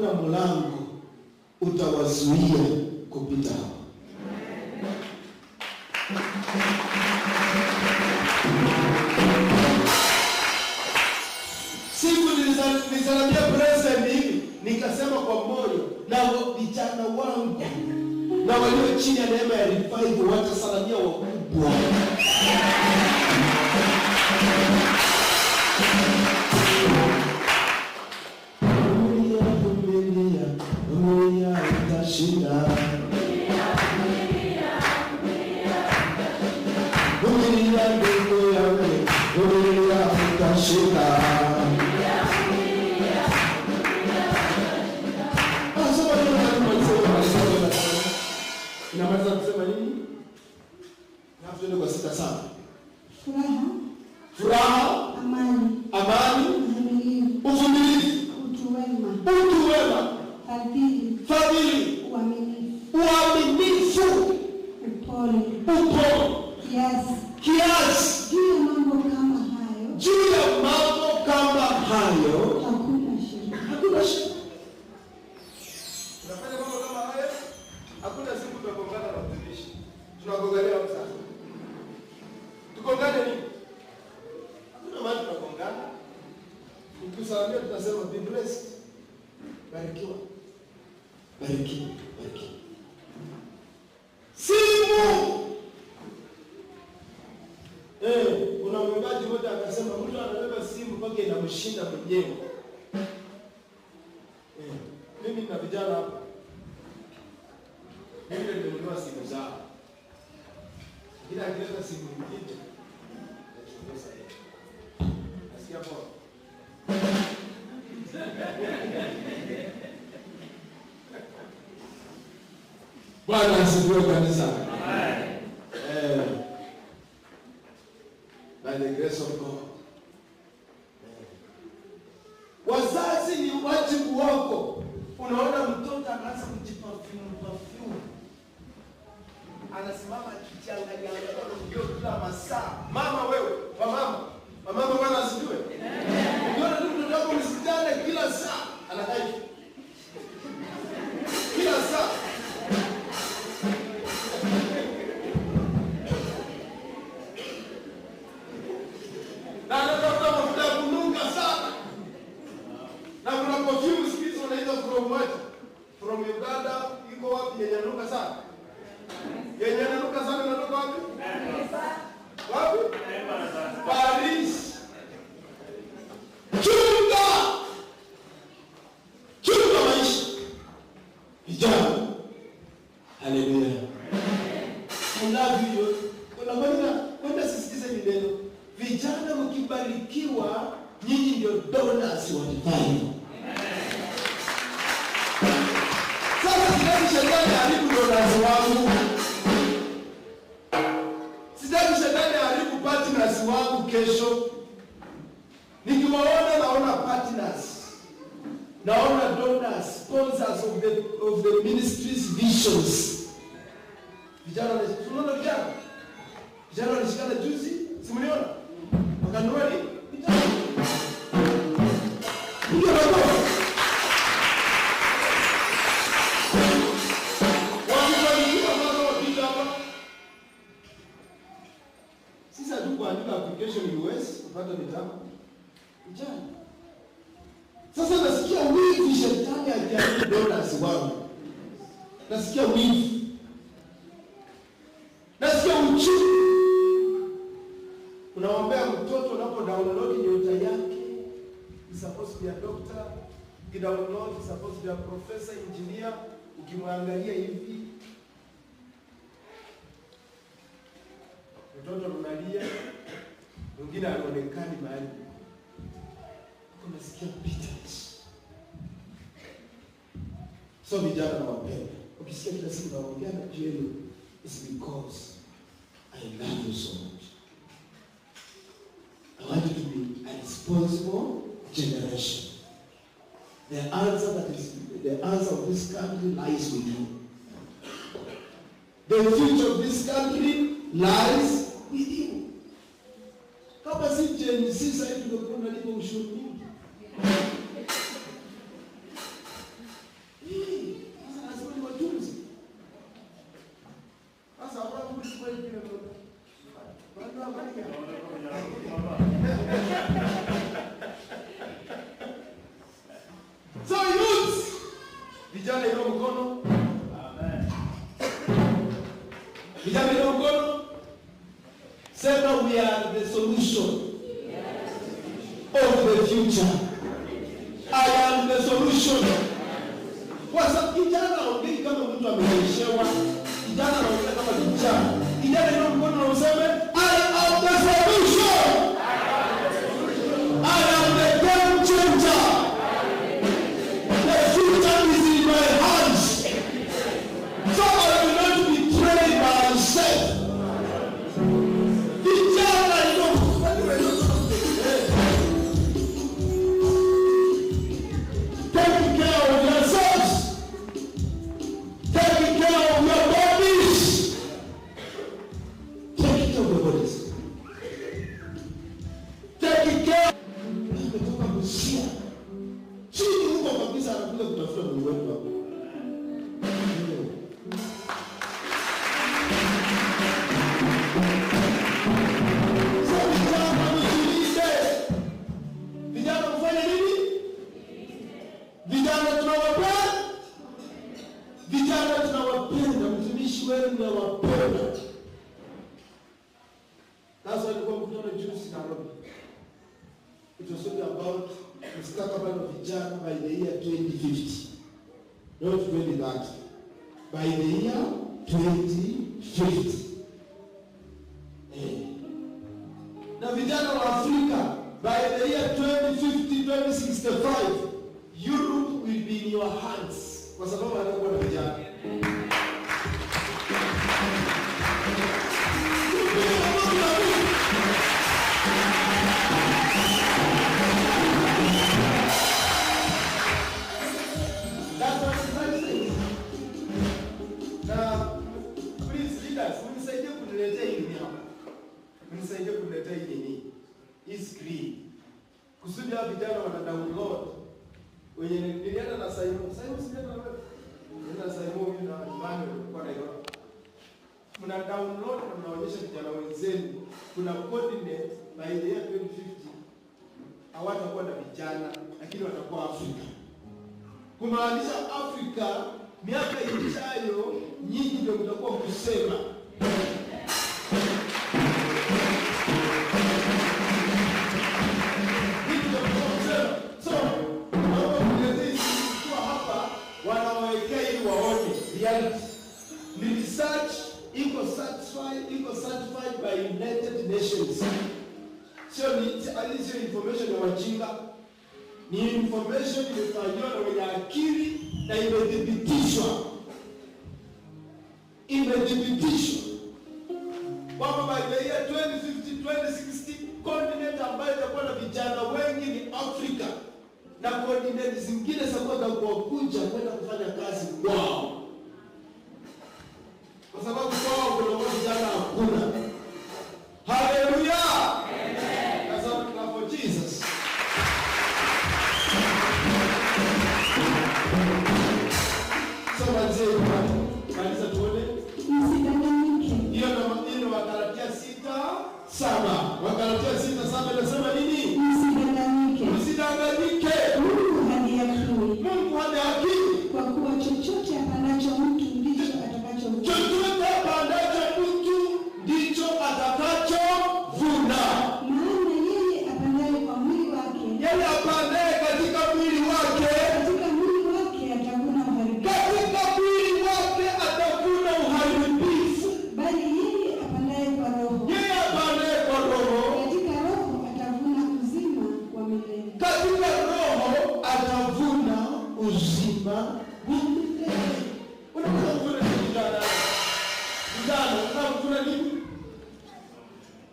hakuna mlango utawazuia kupita hapo. Siku nilisalamia president hivi, nikasema kwa moyo, na vijana wangu na walio chini ya neema ya revival watasalamia wakubwa. Vumilia utashinda. Vumilia ndugu yangu, vumilia utashinda. Inamaliza kusema nini? Na tuende kwa 6 sana. Furaha, amani, uvumilivu, utu wema, fadhili, uaminifu, upole, kiasi. Juu ya mambo kama hayo hakuna shida. Tunafanya mambo kama hayo, hakuna siku tutagongana na mtumishi. Tunagongana sasa. Tukongane nini? Hakuna mahali tunagongana. Ukisalimia tunasema be blessed. Barikiwa. Simu. Kuna mwimbaji mmoja akasema mtu anabeba simu mpaka inamshinda mwenyewe. Mimi nina vijana hapa. Mimi nimenunua simu zao. Kila akileta simu nyingine. Nachukua sasa. Nasikia poa. Bwana asifiwe kanisa. By the grace of God. Wazazi ni wajibu wako. Unaona mtoto anaanza kujiperfume. Anasimama akijiangalia ndio kila masaa. Mama wewe, mama Bwana asifiwe. Unaona tu mtoto wako msitane kila saa anakaa kila saa. Na anatafuta mafuta ya kunuka sana. Na kuna perfume skills wanaita from what? From Uganda, iko wapi yenye nuka sana? Yenye nuka sana inatoka wapi? Wapi? Paris. Chunga maisha. Vijana. Haleluya. Unavyo kwenda sisikize neno. Vijana mkibarikiwa, nyinyi ndio donors wa divine. Sasa sitaki shetani haribu donors wangu. Sitaki shetani haribu partners wangu kesho. Nikiwaona naona partners. Naona donors, sponsors of the ministry's visions. Vijana wanashikana juzi, simuliona? Wakanunua nini? Ndio hapo. Sisi hatukuandika application US kupata mitamu. Vijana. Sasa nasikia wivu shetani akiandika donors wangu. Nasikia wivu. Nasikia uchungu. Unaombea mtoto unapo download nyota yake. He's supposed to be a doctor. Ukidownload he's supposed to be a professor, engineer. Ukimwangalia hivi. Mtoto mnalia. Mwingine anaonekana mahali. Unasikia bitterness. So vijana na wapenda. Ukisikia kila siku naongea na jeni, it's because I love you so much. I want you to be a responsible generation. The answer of this country lies with you. The future of this country lies with you. Kama si Gen Z sasa hivi tungekuwa tunalipa ushuru mingi. Vijana inua mkono. Amen. Vijana inua mkono. Sema we are the solution of the future. I am the solution. Kwa sababu kijana anaongea kama mtu ameishewa. Kijana anaongea kama kijana. Kijana inua mkono na useme I am the solution. I am the game changer. The future is in my hands. So I will not betray myself. Vijana taking care of yourselves. Taking care of your bodies. Taking care of your bodies. Taking care. Umetoka kusia. Chini huko kabisa anakuja kutafuta Mungu wetu hapo. Vijana kufanya nini? Vijana tunawapenda. Vijana tunawapenda. Mtumishi wenu nawapenda. Sasa alikuwa mkutano juzi Nairobi. It was talking about mustakabali wa vijana by the year 2050. Not 2030. By the year 2050. Na vijana wa Afrika by the year 2050, 2065, Europe will be in your hands. Kwa sababu watakuwa na vijana. That's what I'm saying. Now, please leaders, mnisaidie kuniletea hili hapa. Mnisaidie kuniletea hili hii screen. Kusudi hao vijana wana download. Wenye nilienda na Simon sijana na wewe. Nina Simon na Emmanuel kwa Nairobi. Mna download na mnaonyesha vijana wenzenu kuna coordinate by the year 2050. Hawatakuwa na vijana lakini watakuwa Afrika. Kumaanisha Afrika miaka ijayo nyinyi ndio mtakuwa kusema. So, naomba mlete kwa hapa wanawekea ili waone reality. Ni research iko certified by United Nations. Sio information ya wajinga. Ni information imefanywa na wenye akili na imethibitishwa. Kwamba by the year 2050, 2060, continent ambayo itakuwa na vijana wengi ni Afrika. Na continent zingine zitakuwa kuja kwenda kufanya kazi kwao. Kwa sababu kwao kuna vijana hakuna. Hallelujah! Amen. That's all for Jesus. Kanisa tuone. Hiyo ndio Wagalatia 6:7. Wagalatia 6:7 inasema nini? Msidanganyike. Mungu hana akili. Kwa kuwa chochote apandacho mtu ndicho atakachovuna. Chochote apandacho mtu ndicho atakachovuna. Maana yeye apandaye kwa mwili wake. Yeye apandaye katika mwili wake. Katika mwili wake atavuna uharibifu. Katika mwili wake atavuna uharibifu. Bali yeye apandaye kwa roho. Yeye apandaye kwa roho. Katika roho atavuna uzima wa milele. Katika roho atavuna uzima wa milele. Unataka kuvuna nini vijana? Vijana, unataka kuvuna nini?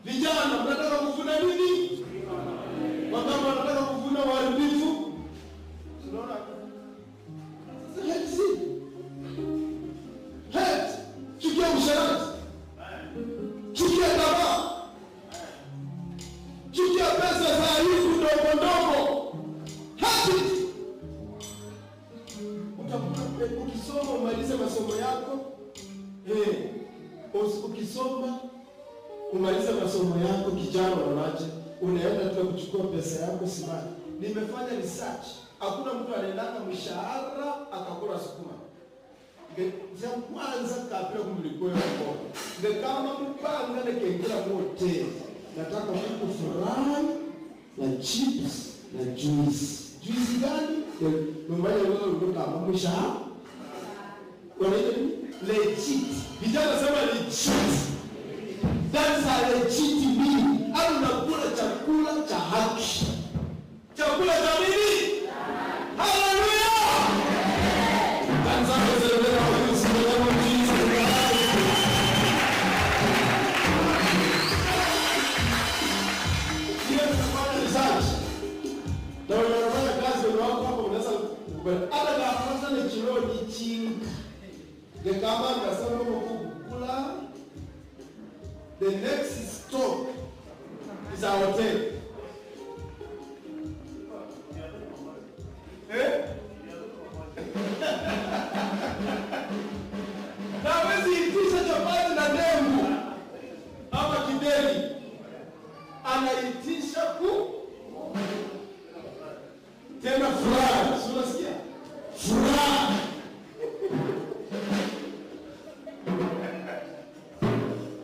Vijana, unataka kuvuna nini? Wakama wanataka kuvuna uharibifu. Unaona? Chukia usherati. Chukia tamaa. Chukia pesa za aibu ndogo ndogo. Ukisoma umalize masomo yako. Ukisoma umalize masomo yako kijana unaje? Unaenda tu kuchukua pesa yako simani. Nimefanya research. Hakuna mtu anaendaka mshahara akakula siku za kwanza kabla kumlikuwa kwa kama mpanga na kengela mote nataka mtu fry na chips na juice gani nyumbani leo ndo kama msha wanaita legit vijana sema legit that's a legit meal au unakula chakula cha haki chakula cha nini haleluya kanza kuzelea kwa Yesu kwa Jesus hata kama ni chironi chinga kama nasema kukula the next stop is our hotel na wezi itisha chapati na dengu ama kideli anaitisha tena furaha, si unasikia? Furaha.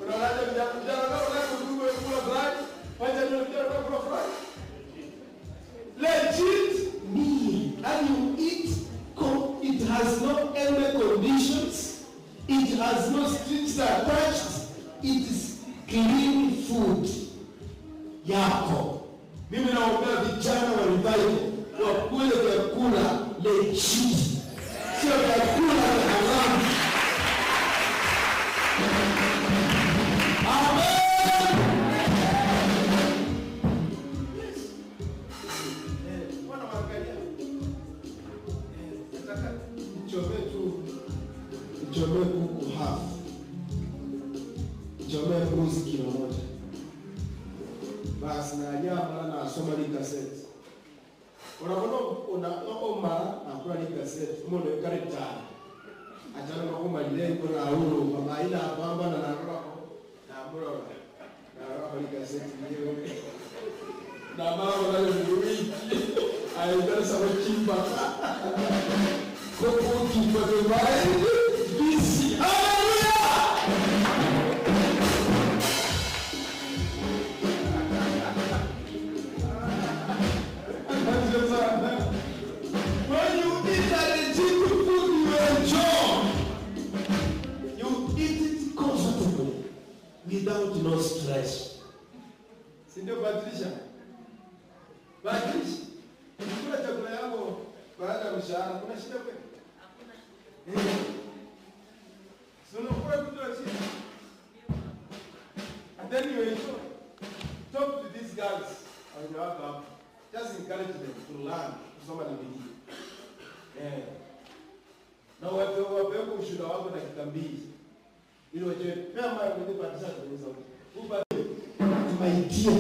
Unalaja vijana wanaona kudua kula furaha, wacha ndio vijana kula furaha. Legit meal, and you eat, it has no any conditions, it has no strings attached, it is clean food yako. Mimi naombea vijana wa revival wakule vyakula legit, sio vyakula haramu. Amen. Bwana waangalia. Nataka nichome kuku half. Nichome mbuzi kilo moja. Basi na nyama na asoma ni cassette. Unaona akula ni cassette mbona karita ajana kwa ile kuna huru baba ila bamba na roho na bro na roho ni cassette ndio na mama wale wiki aidha sawa chimba kwa kimba kwa bisi haleluya. When you eat a legit food, you enjoy. You eat it comfortably, without no stress. Sindio Patricia? Patricia, kula chakula yako baada ya mshahara, kuna shida kweli? Hakuna. So unakula kitu chini. And then you enjoy. Talk to these girls on your app. Just encourage them to learn kusoma na bidii. Na wapewe ushuhuda wako na kitambili. Ili wajue kama wamepata kwenye sauti. Tumaitie.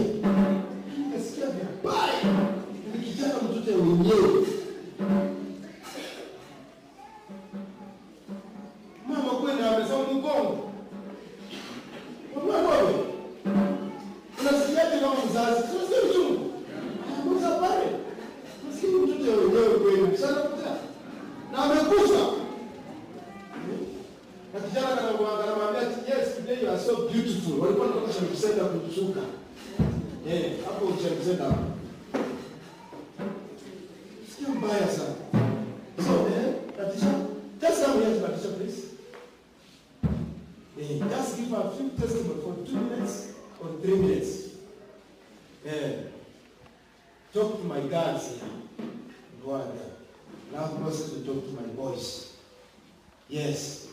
Nasikia vibaya. Nikijana mtoto mwenyewe. Mama kwenda amesema mgongo. Wewe. Unasikiaje kama mzazi? Sio uchungu. Musa pale. Msikini mtoto wenyewe kweli. Sana kuta. Na amekufa. Na kijana anamwambia yes, today you are so beautiful. Walikuwa wanataka kusema kutusuka. Hapo uchemsenda hapo. Sio mbaya sana. So, Patricia, just come here to Patricia, please. Just give a few testimony for 2 minutes or 3 minutes. Talk to my girls here. Go on there. Now process to talk to my boys. Yes.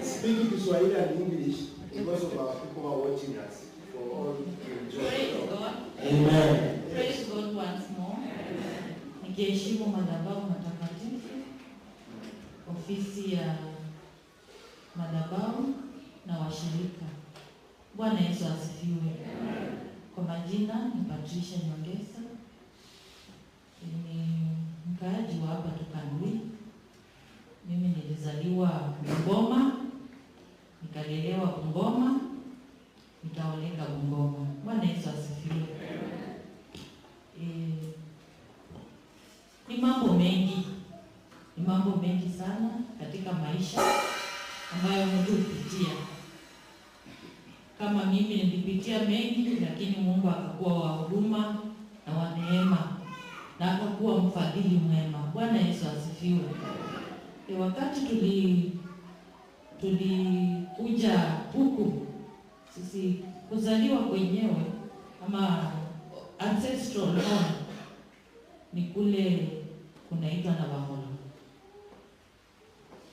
Speaking Kiswahili and English because of our people who are watching us for all to enjoy. Praise God. Amen. Praise God once more. Nikiheshimu madhabahu matakatifu, ofisi ya madhabahu na washirika. Bwana Yesu asifiwe. Kwa majina ni Patricia Nyongesa, mengi, ni mambo mengi sana katika maisha ambayo mtu hupitia. Kama mimi nilipitia mengi, lakini Mungu akakuwa wa huruma na wa neema na akakuwa mfadhili mwema. Bwana Yesu asifiwe. Wakati tulikuja huku, sisi kuzaliwa kwenyewe ama ancestral home ni kule kunaitwa Navakholo.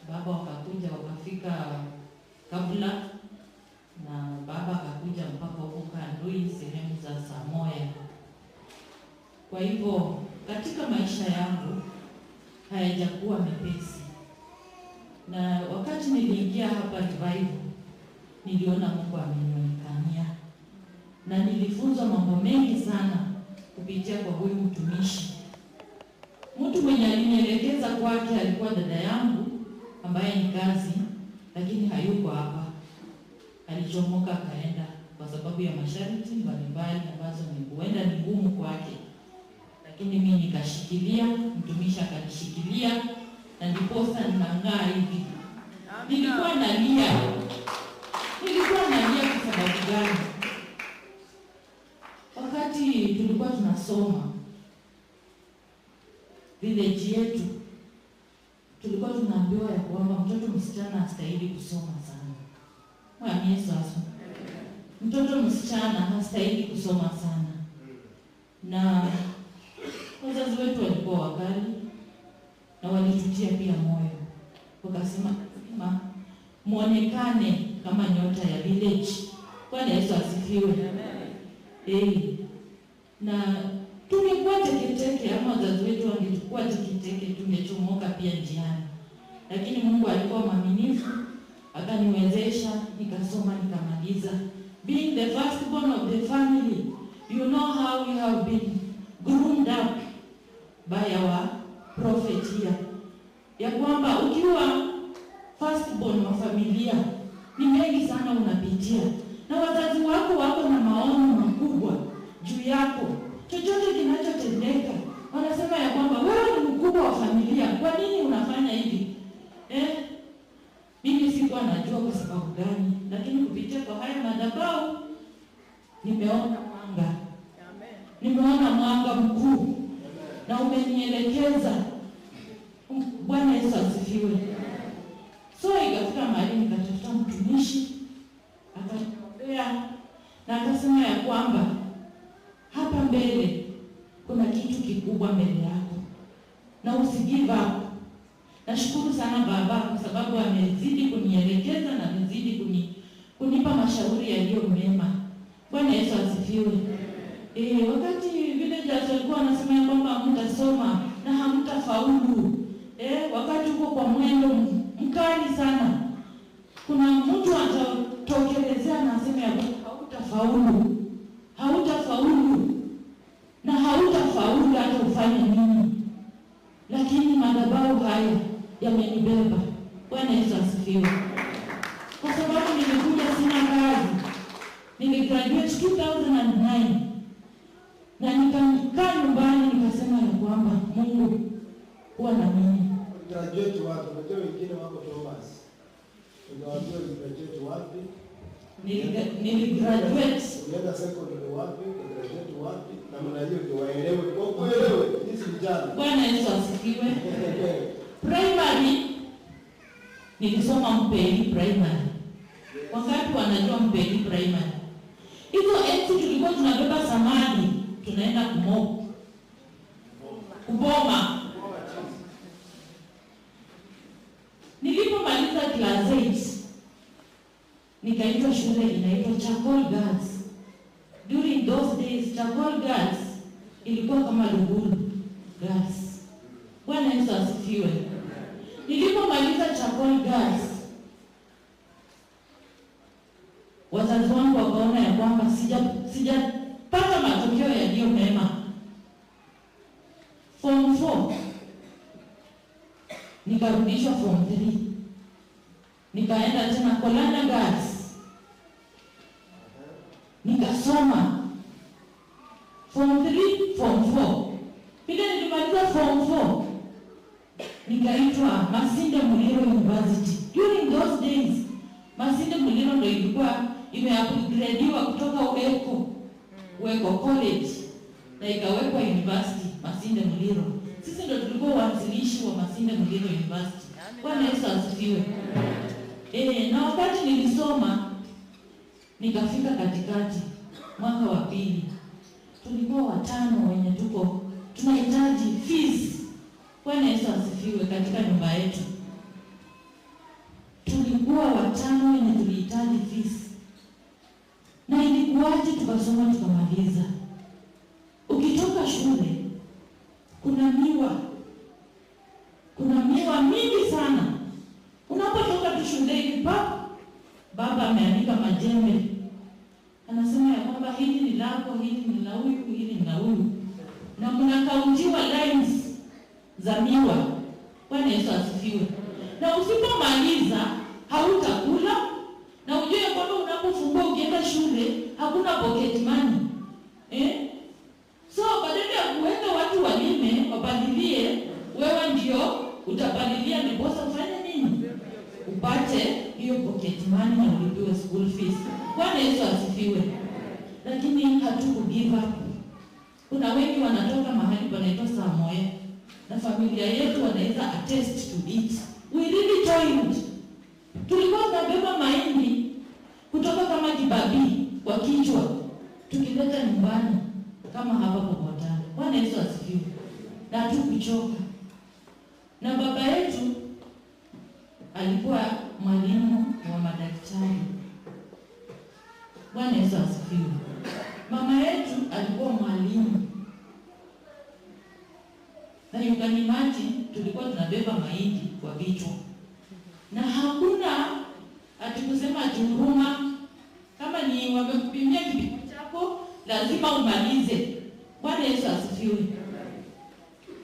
Baba wakakuja wakafika kabla, na baba akakuja mpaka huko Kandui, sehemu za Samoya. Kwa hivyo katika maisha yangu hayajakuwa mepesi, na wakati niliingia hapa Revival niliona Mungu amenionekania, na nilifunzwa mambo mengi sana kupitia kwa huyu mtumishi. Mtu mwenye alinielekeza kwake alikuwa dada yangu ambaye ni kazi, lakini hayuko hapa. Alichomoka akaenda kwa sababu ya masharti mbalimbali ambazo huenda ni ngumu kwake, lakini mimi nikashikilia, mtumishi akanishikilia, na ndiposa ninang'aa hivi. Nilikuwa nalia kwa sababu gani? Wakati tulikuwa tunasoma village yetu, tulikuwa tunaambiwa ya kwamba mtoto msichana hastahili kusoma sana. Bwana Yesu asifiwe. Mtoto msichana hastahili kusoma sana. Na wazazi wetu walikuwa wakali na walitutia pia moyo. Wakasema muonekane kama nyota ya village. Bwana Yesu asifiwe. Na tungekuwa teketeke, ama wazazi wetu wangekuwa teketeke, tungechomoka pia njiani. Lakini Mungu alikuwa mwaminifu, akaniwezesha, nikasoma, nikamaliza. Being the firstborn of the family, you know how we have been groomed up by our prophet here. Ya kwamba ukiwa firstborn wa familia, ni mengi sana unapitia. Na wazazi wako wako na maono makubwa juu yako. Chochote kinachotendeka, wanasema ya kwamba wewe ni mkubwa wa familia, kwa nini unafanya hivi? Mimi sikuwa najua kwa sababu gani, lakini kupitia kwa haya madhabahu nimeona mwanga. Nimeona mwanga mkuu na umenielekeza. Bwana Yesu asifiwe. So ikafika mahali nikatafuta mtumishi, akaniombea na akasema ya kwamba hapa mbele kuna kitu kikubwa mbele yako na usigive up. Nashukuru sana baba kwa sababu amezidi kunielekeza na amezidi kunipa mashauri yaliyo mema. Bwana Yesu asifiwe. Wakati villagers walikuwa wanasema kwamba hamtasoma na hamtafaulu. Wakati uko kwa mwendo mkali sana, kuna mtu atatokelezea na aseme ya hautafaulu na hautafaulu hata ufanye nini. Lakini madhabahu haya yamenibeba. Bwana Yesu asifiwe. Kwa sababu nilikuja sina kazi. Niligraduate 2009. Na nikakaa nyumbani nikasema ya kwamba Mungu huwa na mimi. Graduate wapi? Unajua wengine wako Thomas. Unawaambia graduate wapi? Niligraduate. Unaenda secondary wapi? Graduate wapi? Na mnajua ndio waelewe. Kwa kuelewe hizi vijana. Bwana Yesu asifiwe. Primary nilisoma Mpeli primary. Wangapi wanajua Mpeli primary? Hizo enzi tulikuwa tunabeba samadi, tunaenda kuboma. Nilipomaliza class 8 nikaitwa shule inaitwa Chakol Girls. During those days Chakol Girls ilikuwa kama Lugulu Girls. Bwana Yesu asifiwe. Nilipomaliza Chakol Girls, wazazi wangu wakaona ya kwamba sijapata matokeo yaliyo mema. Form 4 nikarudishwa form 3. Nikaenda tena Kolana Girls. Nikasoma form 3, form 4. Bila nilimaliza form 4, inaitwa Masinde Muliro University. During those days, Masinde Muliro ndio ilikuwa imeupgradiwa kutoka Weko College na ikawekwa university Masinde Muliro. Sisi ndio tulikuwa waanzilishi wa Masinde Muliro University. Bwana Yesu asifiwe. Na wakati nilisoma nikafika katikati mwaka wa pili, tulikuwa watano wenye tunahitaji fees. Bwana Yesu asifiwe. Katika nyumba yetu tulikuwa watano wenye tulihitaji fees, na ilikuwaje? Tukasoma tukamaliza. Ukitoka shule kuna miwa mingi sana. Unapotoka tu shuleni, baba ameandika majembe, anasema ya kwamba hili ni lako, hili ni la huyu, hili ni la huyu, na mnakauntiwa lines za miwa. Bwana Yesu asifiwe. Na usipomaliza hautakula, na ujue kwamba unapofungua ukienda shule hakuna pocket money. So badala ya kuweka watu walime wapalilie, wewe ndio utapalilia, ndiposa ufanye nini? Upate hiyo pocket money na ulipiwe school fees. Bwana Yesu asifiwe. Lakini hatuku give up. Kuna wengi wanatoka mahali panaitwa Samoe, na familia yetu wanaweza attest to it. We really toiled. Tulikuwa tunabeba mahindi kutoka kama Kibabii kwa kichwa tukileta nyumbani kama hapa Pokotani. Bwana Yesu asifiwe. Na hatukuchoka. Na baba yetu alikuwa mwalimu wa madaktari. Bwana Yesu asifiwe. Mama yetu alikuwa mwalimu. Na you can imagine tulikuwa tunabeba mahindi kwa vichwa. Na hakuna atikusema huruma, kama ni wamekupimia kipimo chako lazima umalize. Bwana Yesu asifiwe.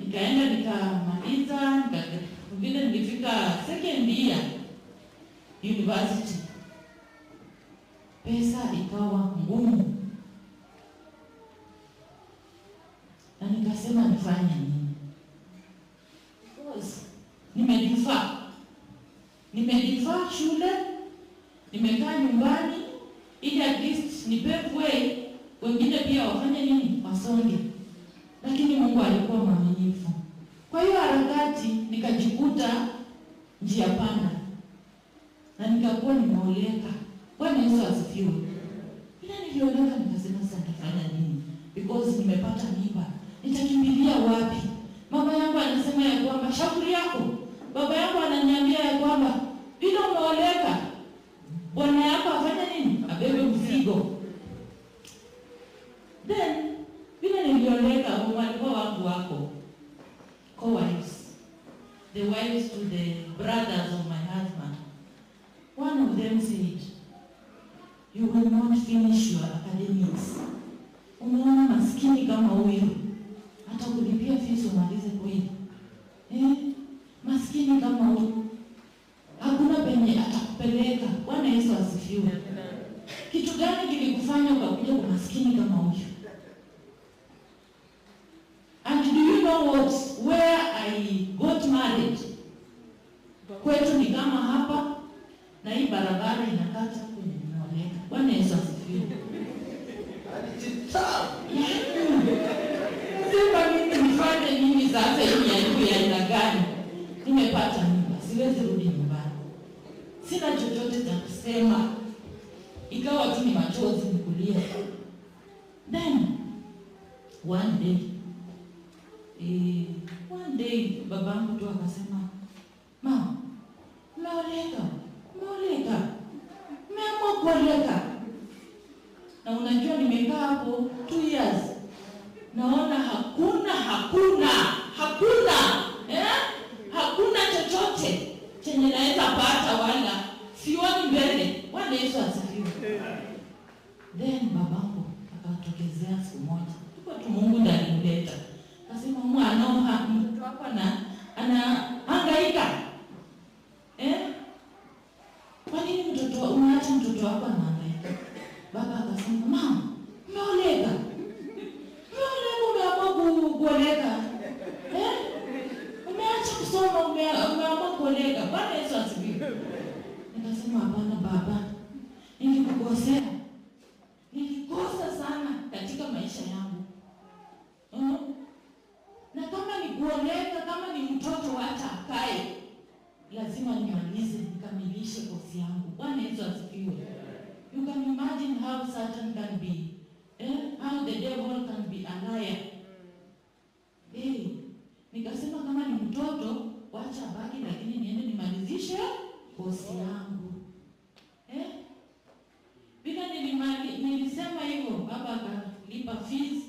Nikaenda nikamaliza, vile nilifika second year university, pesa ikawa ngumu, na nikasema nifanye nini? Nimedifa shule, nimekaa nyumbani ili at least nipepwe wengine pia wafanye nini? Wasonge. Lakini Mungu alikuwa mwaminifu. Kwa hiyo harakati nikajikuta njia panda, na nikakuwa nimeoleka. Bwana Yesu asifiwe. Bila nilioleka nikasema sasa nitafanya nini? Because nimepata mimba. Nitakimbilia wapi? Mama yangu anasema ya kwamba shauri yako. Baba yangu ananiambia ya kwamba bila umeoleka bwana yako afanye nini? Abebe mzigo. Then bila nilioleka, walikuwa wako co-wives, the wives to the brothers of my husband. One of them said, you will not finish your academics. Umeona maskini kama huyu hata kulipia fees umalize kweli? Maskini kama huyu hakuna penye atakupeleka. Bwana Yesu asifiwe. Kitu gani kilikufanya ukakuja kwa maskini kama huyu? And do you know what? Where I got married, kwetu ni kama hapa, na hii barabara inakata kwenye nimeoleka. Bwana Yesu asifiwe. Sema mimi nifanye nini sasa? Hii aibu ya aina gani? Nimepata mimba, siwezi rudi nyumbani, sina chochote cha kusema, ikawa tu ni machozi nikulia. Then one day babangu tu akasema, mama, umeoleka, umeamua kuoleka. Na unajua nimekaa hapo 2 years, naona hakuna chochote chenye naweza pata, wala sioni mbele. Bwana Yesu asifiwe. Then babangu akatokezea siku moja, kwa tu Mungu ndiye alimleta. Akasema, mwana mtoto wako anahangaika. Kwa nini unaacha mtoto wako anahangaika? Baba akasema, mama, umeoleka, umeamua kuoleka. Umeacha kusoma, umeamua kuoleka. Bwana Yesu asifiwe. Nikasema hapana baba, nilikukosea. Nilikosa sana katika maisha yangu. Na kama ni kuoleka, kama ni mtoto hata akae, lazima nimalize, nikamilishe kosi yangu. Bwana Yesu asifiwe. You can imagine how Satan can be, how the devil can be a liar. Nikasema kama ni mtoto, wacha baki, lakini niende nimalizishe kosi yangu. Bila nilisema hivyo, baba akalipa fees,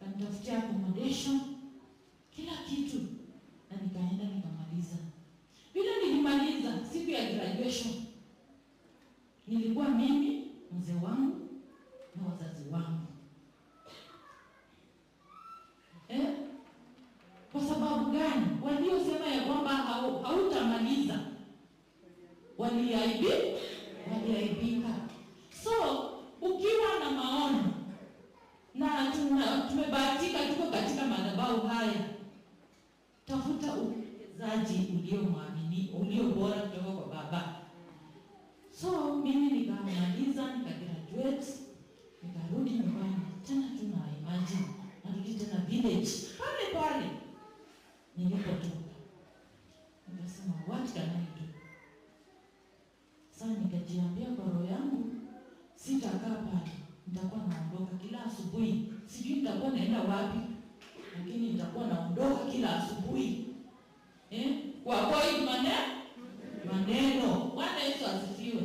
akanitafutia accommodation, kila kitu, na nikaenda nikamaliza. Bila nilimaliza siku ya graduation, nilikuwa mimi, mzee wangu na wazazi wangu. Kwa sababu gani? Waliosema ya kwamba hautamaliza waliaibika. So ukiwa na maono, na tumebahatika tuko katika madhabahu haya, tafuta uwekezaji ulio bora kutoka kwa baba. So mimi nikamaliza, nikagraduate, nikarudi nyumbani. Tena tuna imagine narudi tena village pale nilipotoka. Nikasema what can I do? Sasa nikajiambia kwa roho yangu, sitakaa pale, nitakuwa naondoka kila asubuhi. Sijui nitakuwa naenda wapi, lakini nitakuwa naondoka kila asubuhi. Kwa avoid maneno. Bwana Yesu asifiwe.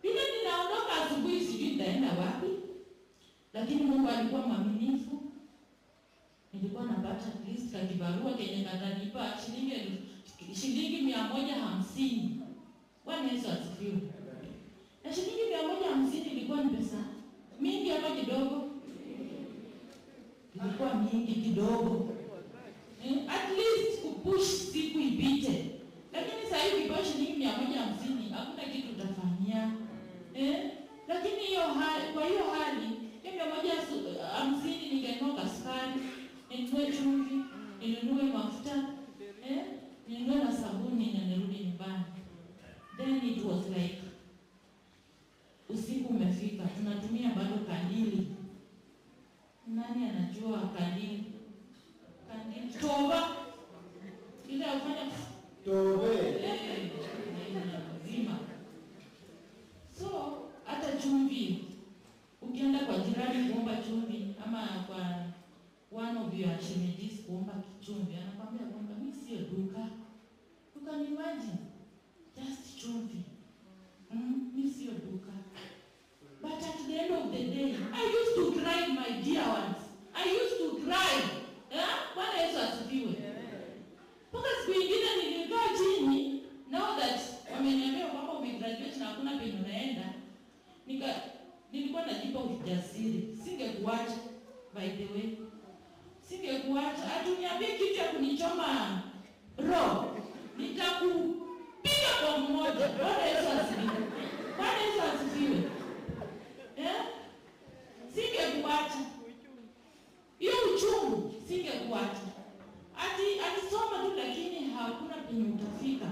Bila ninaondoka asubuhi, sijui nitaenda wapi, lakini Mungu alikuwa mwaminifu. Nilikuwa napata at least kakibarua kenye katanipa shilingi 150. Bwana Yesu asifiwe. Na shilingi 150 ilikuwa ni pesa mingi ama kidogo? Ilikuwa mingi kidogo. At least kupush siku ipite. Lakini sasa hivi kwa shilingi 150 hakuna kitu utafanyia. Lakini kwa hiyo hali, 150 ningenunua sukari, ninunue chumvi, ninunue mafuta, ninunue na sabuni na nirudi nyumbani. Then it was like usiku umefika, tunatumia bado kandili. Nani anajua kandili? Kandili toba ile ufanya tobe zima. So hata chumvi, ukienda kwa jirani kuomba chumvi, ama kwa one of your shemejis kuomba chumvi, anakwambia kwamba mimi sio duka. You can imagine, just chumvi. Mimi sio duka. But at the end of the day, I used to cry, my dear ones. I used to cry. Bwana Yesu asifiwe. Mpaka siku nyingine nilikaa chini, now that wameniambia kwamba umegraduate na hakuna penye unaenda, nilikuwa najipa ujasiri. Singekuacha, by the way. Singekuacha. Hatuniambie kitu ya kunichoma roho. Nitakupiga kwa mmoja. Bwana Yesu asifiwe. Bwana Yesu asifiwe. Singekuacha. Hiyo uchungu singekuacha. Alisoma tu, lakini hakuna penye utafika.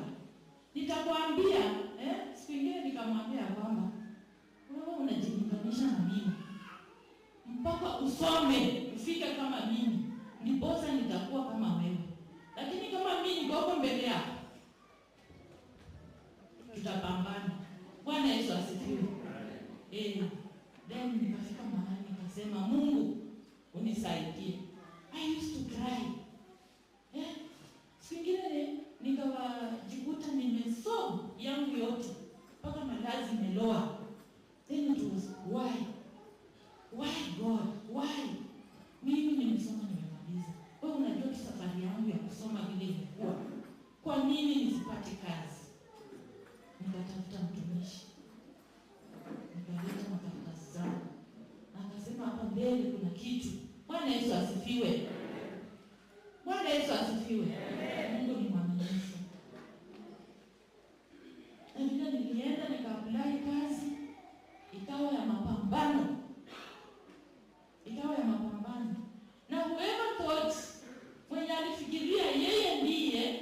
Nitakwambia, siku nyingine nikamwambia kwamba wewe unajilinganisha na mimi. Mpaka usome, ufike kama mimi, ndiposa nitakuwa kama wewe. Lakini kama mimi niko huko mbele yako, tutapambana. Bwana Yesu asifiwe. Then nikafika mahali nikasema, Mungu unisaidie. I used to cry. Siku nyingine nikawajikuta nimesob yangu yote mpaka malazi meloa. Then it was why God? Why? Mimi nimesoma nimemaliza. Wewe unajua safari yangu ya kusoma vile ilikuwa. Kwa nini nisipate kazi? Nikatafuta mtumishi. Nikaleta makaratasi zangu. Akasema hapa mbele kuna kitu. Bwana Yesu asifiwe. Bwana Yesu asifiwe. Mungu ni mwaminifu. Na vile nilienda nika-apply kazi, ikawa ya mapambano. Na whoever thought, mwenye alifikiria yeye ndiye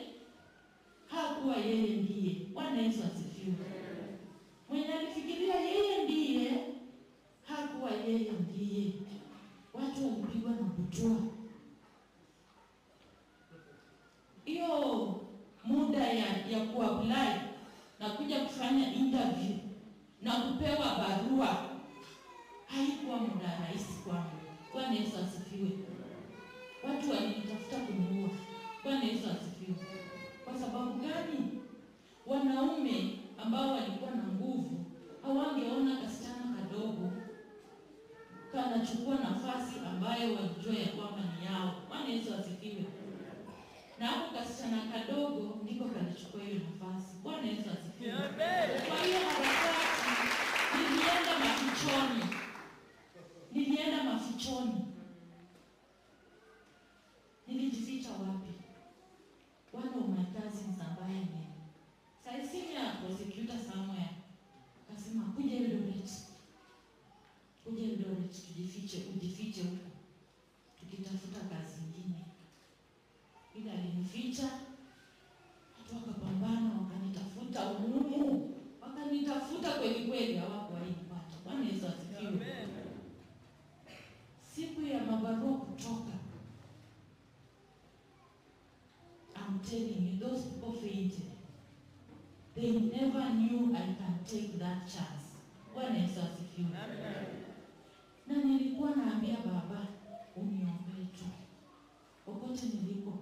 ambao walikuwa na nguvu hawangeona kasichana kadogo kanachukua nafasi ambayo walijua ya kwamba ni yao. Bwana Yesu asifiwe. Na hapo kasichana kadogo ndiko kalichukua hiyo nafasi. Bwana Yesu asifiwe. Kwa hiyo harakati nilienda mafichoni. Nilijificha wapi? One of my cousins ambaye ni senior prosecutor somewhere akasema kuja Eldoret ujifiche huko tukitafuta kazi nyingine. Ila alinificha, watu wakapambana, wakanitafuta kweli, hawakuwaipata. Bwana Yesu asifiwe. Siku ya mabarua kutoka, I'm telling you, those people fainted. They never knew I can take that chance. Bwana Yesu asifiwe. Na nilikuwa naambia Baba, uniombee tu. Kokote niliko,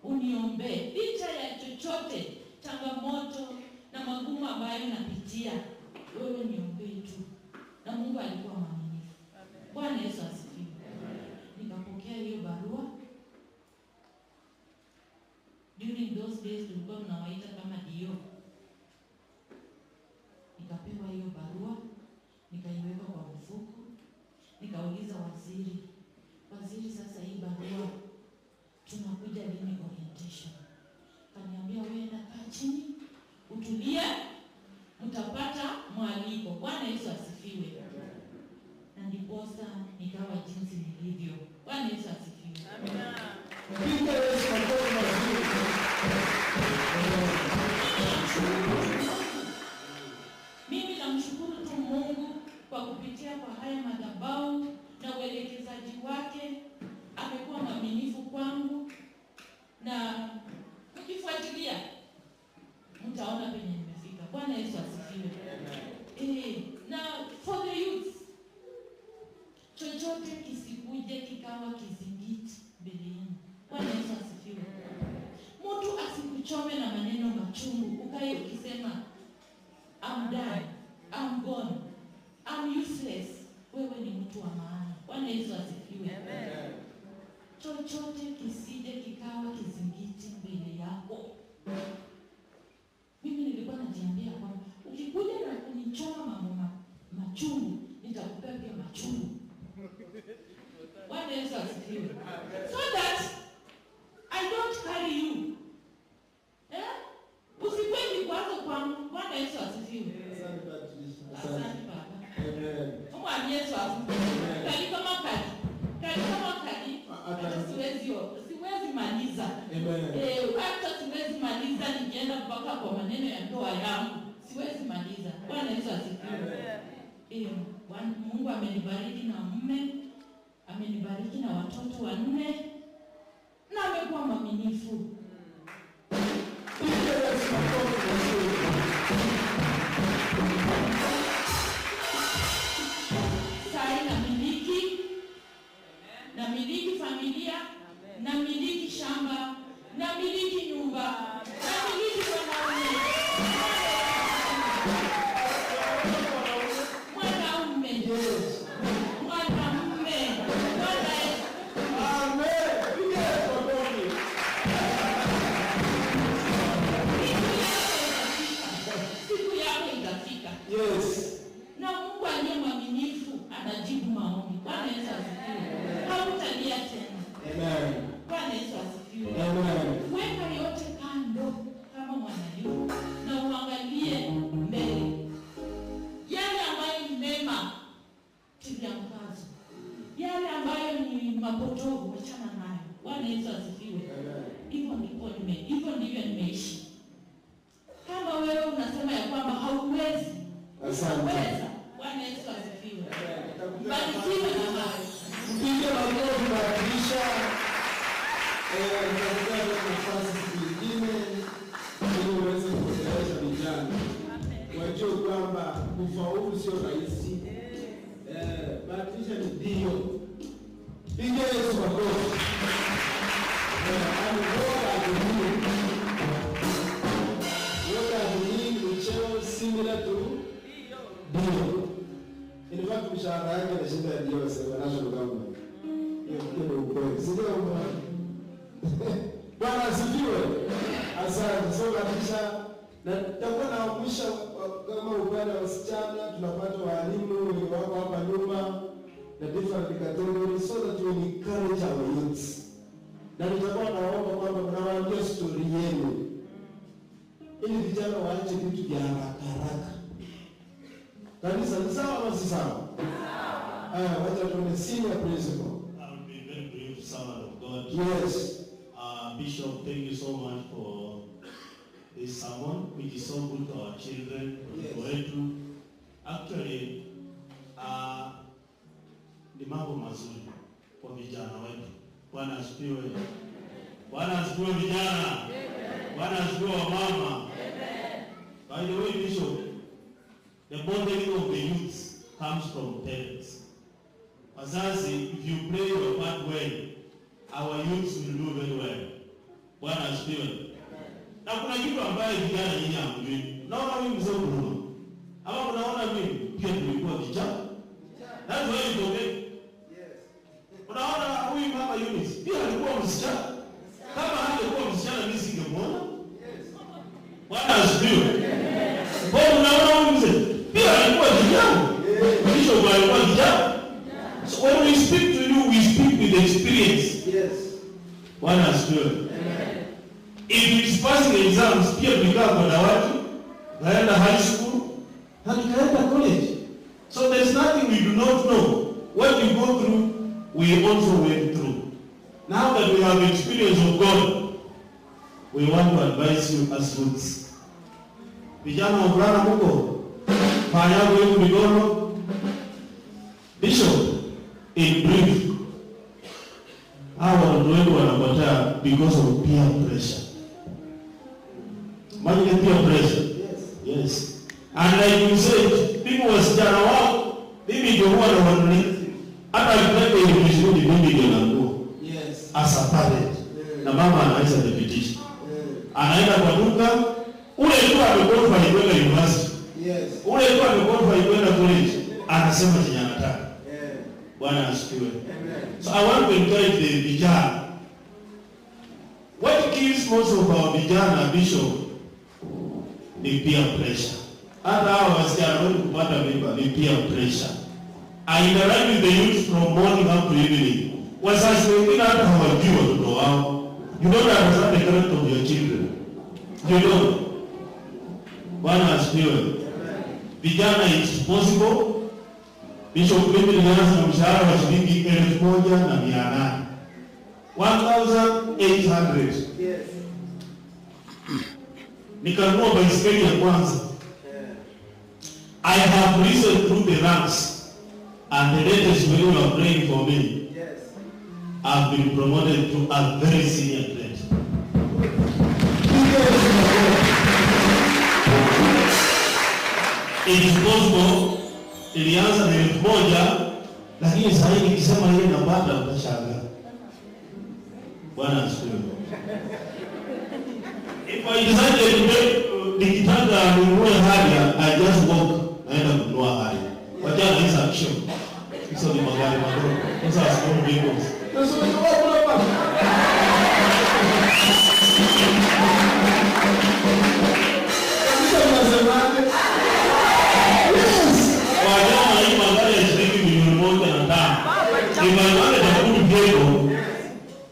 uniombee. Licha ya chochote, changamoto na magumu ambayo napitia, wewe niombee tu. Na Mungu alikuwa mwaminifu. Bwana Yesu asifiwe. Nikapokea hiyo barua. During those days tulikuwa tunawaita kama dio. Nikapewa hiyo barua, nikaiweka kwa mfuko, nikauliza waziri, sasa hii barua tunakuja lini orientation? Kaniambia wewe kaa chini, utulie, mtapata mwaliko. Bwana Yesu asifiwe. Na ndiposa nikawa jinsi nilivyo. Bwana Yesu asifiwe. Amina. Mimi namshukuru tu Mungu kwa kupitia kwa haya madhabahu na uelekezaji wake. Amekuwa mwaminifu kwangu, na mkifuatilia mtaona penye nimefika. Bwana Yesu asifiwe. Na for the youth, chochote kisikuje kikawa kizingiti mbele yenu. Bwana Yesu asifiwe. Mtu asikuchome na maneno machungu ukae ukisema I'm done, I'm gone, I'm useless. Wewe ni mtu wa maana. Bwana Yesu asifiwe. Amen. Chochote kisije kikawa kizingiti mbele yako. Mimi nilikuwa najiambia kwamba ukikuja na kunichoma mambo machungu, nitakupea pia machungu. Bwana Yesu asifiwe. So that I don't carry you. Usikweli kwazo kwangu. Bwana Yesu asifiwe. Asante Baba. Amen. Mungu Yesu asifiwe. Kali kama kali. Siwezi maliza. Hata siwezi maliza nikienda mpaka kwa maneno ya ndoa yangu. Siwezi maliza. Bwana Yesu asifiwe. Mungu amenibariki na mume, amenibariki na watoto 4, na amekuwa mwaminifu. Namiliki familia, namiliki shamba, namiliki nyumba, namiliki wanaume. Siku yako itafika. Yes. Na Mungu aliye mwaminifu anajibu maombi. Bwana Yesu asifiwe. Hautalia tena. Amen. Bwana Yesu asifiwe. Amen. Weka yote kando kama mwanayu na uangalie mbele. Yale ambayo ni mema tilia mkazo. Yale ambayo ni mapotovu achana nayo. Bwana Yesu asifiwe. Hivyo ndivyo nimeishi. Kama wewe unasema ya kwamba hauwezi, unaweza. Bwana Yesu asifiwe. Barikiwe na Bwana. Mpige makofi kubadilisha nafasi nyingine ili uweze kuendeleza vijana. Wajue kwamba kufaulu sio rahisi. Badilisha ni ndio. Piga Yesu makofi. What are the cheo Bwana asifiwe. Asante. So kabisa na tutakuwa na wakusha kama upande wa wasichana tunapata walimu wenye wako hapa nyuma na different categories so that we encourage our youth. Na nitakuwa naomba kwamba mnawaambia story yenu ili vijana waache vitu vya haraka. Kanisa ni sawa ama si sawa? Wacha tuone senior principal. I'll be very brief, servant of God. Yes. Bishop, thank you so much for this sermon, which is so good to our children. Yes. Actually, ni mambo mazuri kwa vijana wetu. Bwana asifiwe. Bwana asifiwe vijana. Bwana asifiwe wamama. By the way, Bishop, the modeling of the youth comes from parents. Wazazi, if you play your part well, our youths will do very well. Bwana asifiwe. Na kuna kitu ambaye vijana nyinyi hamjui. Naona mimi mzee Bruno. Ama unaona mimi pia tulikuwa vijana. That's why you don't. Yes. Unaona huyu mama Eunice pia alikuwa msichana. Kama angekuwa msichana mimi singemwona. Yes. Bwana asifiwe. Kwa unaona huyu mzee pia alikuwa vijana. Kisha alikuwa vijana. So when we speak to you, we speak with experience. Yes. Bwana asifiwe. If it's passing exams, pia tulikaa kwa dawati, kaenda high school, na kaenda college. So there's nothing we do not know. What we go through, we also went through. Now that we have experience of God, we want to advise you as youths. Vijana wa Bwana Mungu, fanyago hivi mikono. Bishop, in brief, hawa watu wengi wanapotea because of peer pressure. Imagine peer pressure. Yes. And like you said, people wasichana wao, mimi ndio huwa na wanuni. Hata alipenda ile vizuri mimi ndio nangu. Yes. As a parent. Na mama anaweza thibitisha. Anaenda kwa duka, ule tu amequalify kwenda university. Yes. Ule tu amequalify kwenda college, anasema chenye anataka. Bwana asifiwe. So I want to encourage the vijana. What kills most of our vijana, Bishop, ni peer pressure. Hata hao wasichana wengi kupata mimba ni peer pressure. I interact with the youth from morning up to evening. Wazazi wengine hata hawajui watoto wao. You don't understand the character of your children. You don't. Bwana asifiwe. Vijana, it's possible. Bishop, mimi nilianza na mshahara wa shilingi 1,800. 1,800. Yes. Nikanunua baiskeli ya kwanza. I have risen through the ranks, and the latest when you are praying for me, Yes. I've been promoted to a very senior grade. It is possible. Ilianza na 1,000, lakini sasa hivi nikisema yeye napata utashangaa. Bwana asifiwe. If I decided to nikitaka ninunue Harrier, I just walk naenda kununua Harrier. Wajana hizo action. Hizo ni magari madogo. Hizo small vehicles. Sasa unaona hapa. Sasa unasemaje? Yes. Wajana hii magari ya shilingi milioni 1.5. If I wanted a good vehicle,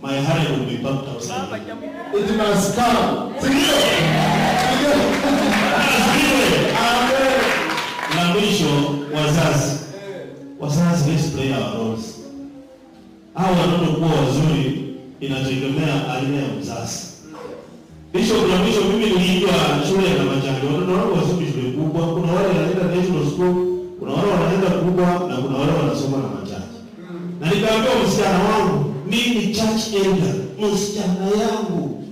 my Harrier would be packed outside. It must come. Na mwisho, wazazi let's play our roles. Hao watoto kuwa wazuri inategemea aina ya mzazi. Bishop, na mwisho mimi niliitwa shule ya Kamachani. Watoto wangu wasome shule kubwa. Kuna wale wanaenda national school, kuna wale wanaenda kubwa na kuna wale wanasoma na machache. Na nikaambia msichana wangu, mimi church elder, msichana yangu.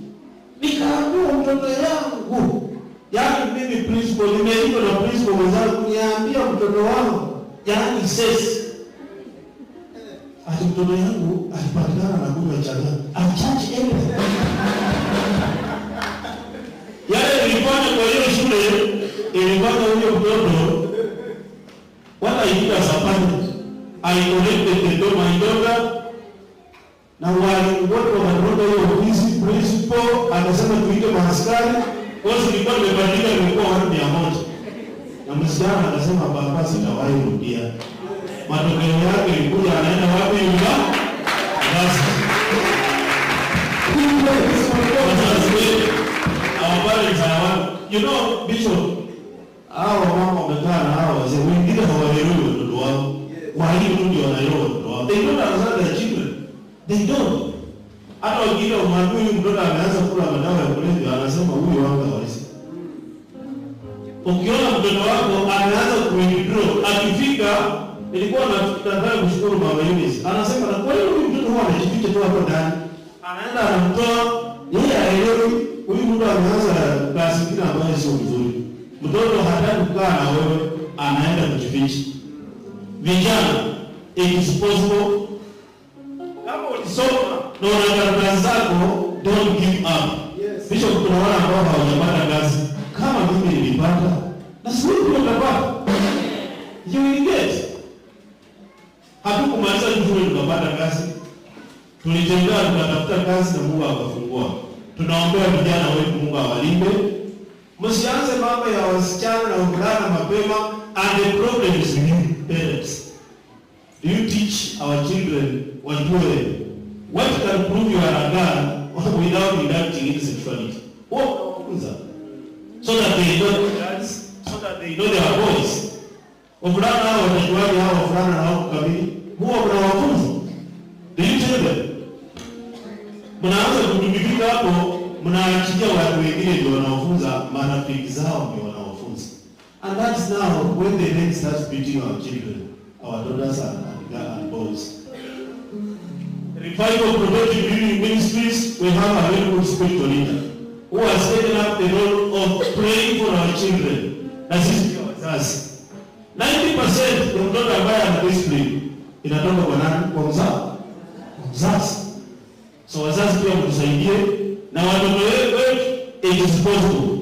Nikaambia mtoto yangu, yaani mimi principal, nimeitwa na principal wenzangu niambia mtoto wangu, yaani sesi. Ati mtoto yangu alipatikana na kunywa chakula. I'm church elder. Yale nilifanya kwa hiyo shule, ilifanya huyo mtoto, what I did as a parent, I collected the my daughter, Na wale wote wakatoka hiyo ofisi, principal anasema tuite maaskari, kozi ilikuwa imebadilika ilikuwa watu 100. Na msichana anasema baba sitawahi rudia. Matokeo yake ilikuja anaenda wapi yule? Basi. You know, Bishop, hao mama wamekaa na hao wazee wengine hawaelewi watoto wao. Walimu ndio wanaelewa watoto wao. They don't understand their children. They don't. Hata wengine wamwambie huyu mtoto ameanza kula madawa ya kulevya, anasema huyu wangu hawezi. Ukiona mtoto wako anaanza kuwithdraw, akifika nilikuwa nataka kushukuru mama Eunice. Anasema na kwa hiyo huyu mtoto huwa anajificha tu hapo ndani. Anaenda anamtoa, yeye haelewi huyu mtu ameanza klasi nyingine ambayo sio nzuri. Mtoto hataki kukaa na wewe, anaenda kujificha. Vijana, it is possible. Kama ulisoma na una kazi zako, don't give up. Yes. Bisho kuna wale ambao hawajapata kazi. Kama mimi nilipata, na sio ndio utapata. You will get. Hatukumaliza shule tukapata kazi. Tulitembea tukatafuta kazi na Mungu akafungua. Tunaombea vijana wetu Mungu awalinde. Msianze mambo ya wasichana na wavulana mapema, and the problem is with you parents. Do you teach our children what can prove you are a girl without inducting in sexuality? So that they know girls, so that they know their boys. Wavulana hao watajuaje hao wavulana na hao kamili? Huwa mnawafunza. Do you tell them? Mnaanza kutumikika hapo, mnaachilia watu wengine ndio wanaofunza, marafiki zao ndio wanaofunza. And that's now when they then start beating our children, our daughters and boys. Revival Prophetic Healing Ministries, we have a very good spiritual leader who has taken up the role of praying for our children. That is us. 90% ya mtoto ambaye ana discipline inatoka kwa nani? Kwa mzazi. So wazazi pia mtusaidie na watoto wetu, it is possible.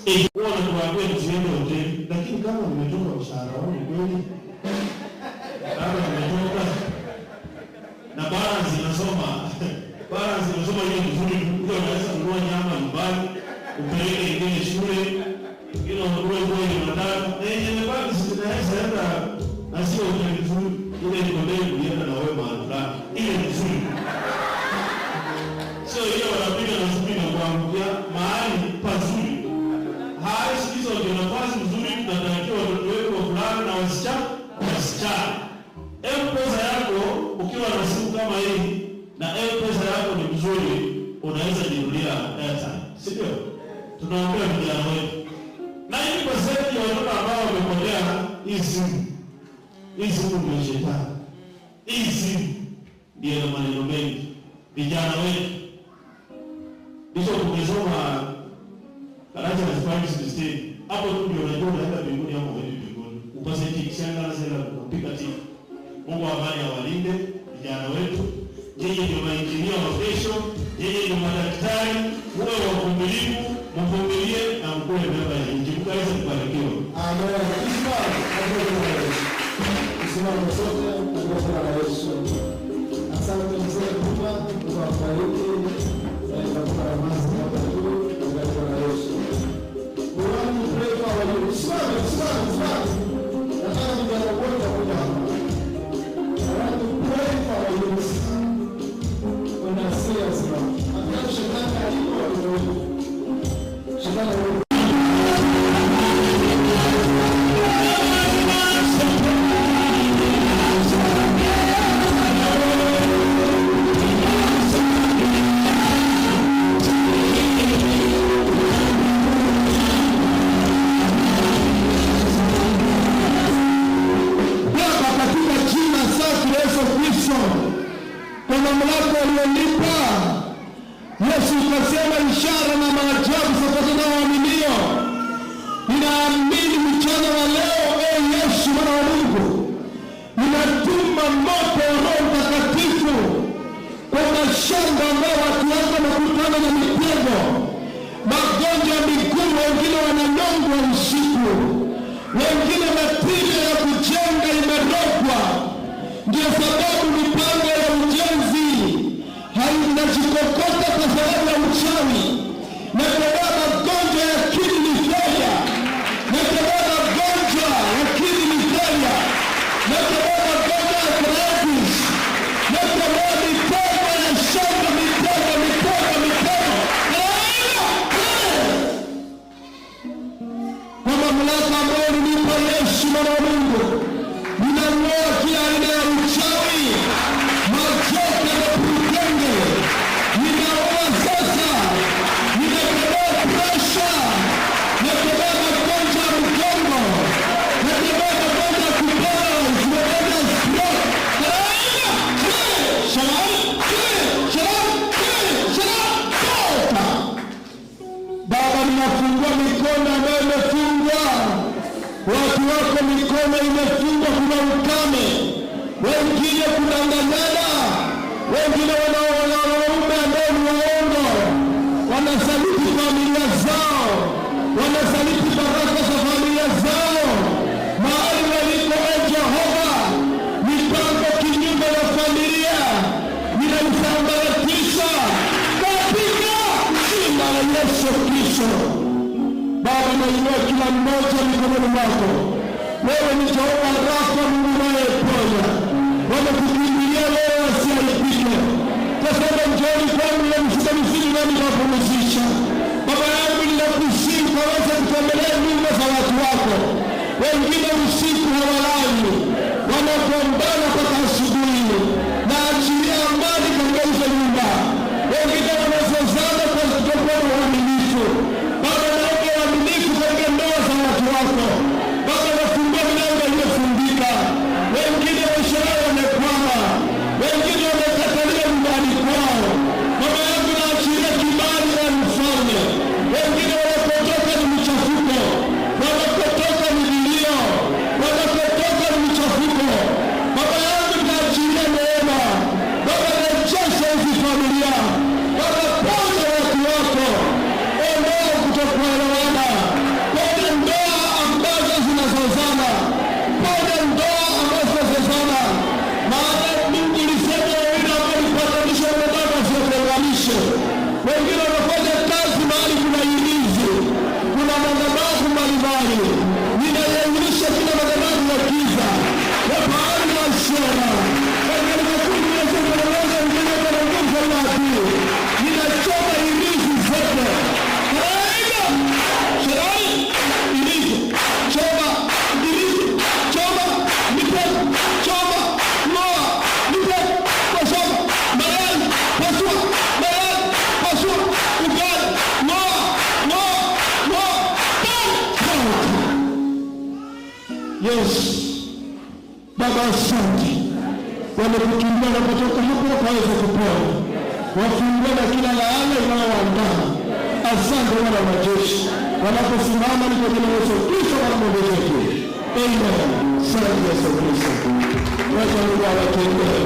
Ikiwa tunawaambia tusiende hoteli, lakini kama nimetoka mshahara wangu kweli, kama nimetoka na balance inasoma hiyo vizuri, ndio unaweza kununua nyama nyumbani, upeleke ingine shule, ile ununue kwa matatu, imebaki zinaweza enda na sio vizuri, ile ni modeli kuenda na wewe mahali fulani. Ile ni vizuri. Sio hiyo wanapiga na spina kuangukia mahali pazuri. Hizo ndio nafasi nzuri tunatakiwa watoto wetu wavulana na wasichana. M-Pesa yako ukiwa na simu kama hii na M-Pesa yako ni mzuri, unaweza jirudia airtime. Sio? Tunaombea vijana wetu. 90% ya watoto ambao wamepotea hii simu ndio shetani. Hii simu ndio maneno mengi. Vijana wetu. Hizo tumesoma daraja la Spanish system. Hapo tu ndio unajua unaenda mbinguni hapo wewe mbinguni. Upase kishanga na zile kupika tifu. Mungu amani awalinde vijana wetu. Yeye ndio mainjinia wa kesho, yeye ndio madaktari, muwe wavumilivu, mvumilie na mkue mbele ya nchi. Mkaweze kubarikiwa. Amen. Simama sote kwa jina la Yesu. Asante mzee Baba kwa kubariki na kwa ramani hapa juu kwa jina la Yesu. Mungu pray for you. Simama. Nataka nijana wote kuja hapa. Pray for you. Unasia sana. Hata shetani alipo shetani mamlaka aliyonipa Yesu kasema ishara na maajabu zitafuatana na waaminio. Ninaamini mchana wa leo, Yesu mwana wa Mungu, ninatuma moto wa Roho Mtakatifu kwa mashamba ambao watu wako wanakutana na mitego, magonjwa ya miguu, wengine wananyongwa usiku, wengine matili ya kujenga imerogwa. Ndio sababu mipango ya ujenzi zinajikokota kwa sababu ya uchawi. Nakemea magonjwa ya kidney failure. Nakemea magonjwa ya kidney failure. Nakemea magonjwa ya arthritis. Nakemea mitego ya shamba, mitego. Kwa mamlaka ambayo nilipa Yesu Mwana wa Mungu, ninang'oa kila aina ya uchawi, majoka na purugenge. Ninaoa sasa, ninakemea presha, nakemea magonjwa ya mgongo, nakemea magonjwa ya kupara, zinakemea stroke. Baba, ninafungua mikono ambayo imefungwa. Watu wako mikono imefungwa, kuna ukame, wengine kudanganyana, wengine wanaume ambao ni waongo, wanasaliti familia zao, wanasaliti baraka za familia zao. Mahali waliko Jehova, mipango kinyume ya familia ninaisambaratisha katika jina la Yesu Kristo. Baba, nainua kila mmoja mikononi mwako. Wewe ni Jehova Rafa, Mungu unayeponya. Wamekukimbilia wewe wasiaibike. Tasema njooni kwangu na mshika mizigo nami nitawapumzisha. Baba yangu, ninakusihi ukaweze kutembelea nyumba za watu wako. Wengine usiku hawalali, wanagombana mpaka asubuhi. Na achilia amani katika hizo nyumba. Wengine wanazozana kwa kutokuwa na uaminifu. Baba, naomba uaminifu katika ndoa za watu wako. Baba, nafungua milango iliyofungika. Wengine maisha yao yamekwama, wengine wamekatalia nyumbani kwao. Baba yangu, naachilia kibali na mfalme. Wengine wanapotoka ni mchafuko, wanapotoka ni vilio, wanapotoka ni mchafuko. Baba yangu, naachilia neema. Baba, rejesha hizi familia. Baba, ponya watu wako. Ondoa kutokuelewana. Ponya ndoa ambazo zinazozana. Ponya ndoa ambazo zinazozana. Maana Mungu ulisema wawili ambao walipatanisha wanadamu wasiotenganishe. Wengine wanafanya kazi mahali kuna ilizi, kuna madhabahu mbalimbali. Ninaiahirisha kila madhabahu ya giza, ya bahari ya Ashera, wengine makundi ya Zebuloni, wengine wana nguvu za unabii. Ninachoma ilizi zote. Sherai, ilizi, choma, ilizi, choma, mitego, choma, noa, mitego, pasoma, mayai, pasua, mayai, pasua, ugali, noa, Yes. Baba, asante. Wamekukimbia na kutoka hapo wakaweza kupona. Wafungue na kila laana inayowaandama. Asante Bwana wa majeshi. Wanaposimama ni kwa jina la Yesu Kristo Bwana Mungu wetu. Amen. Asante Yesu Kristo. Wacha Mungu awatendee.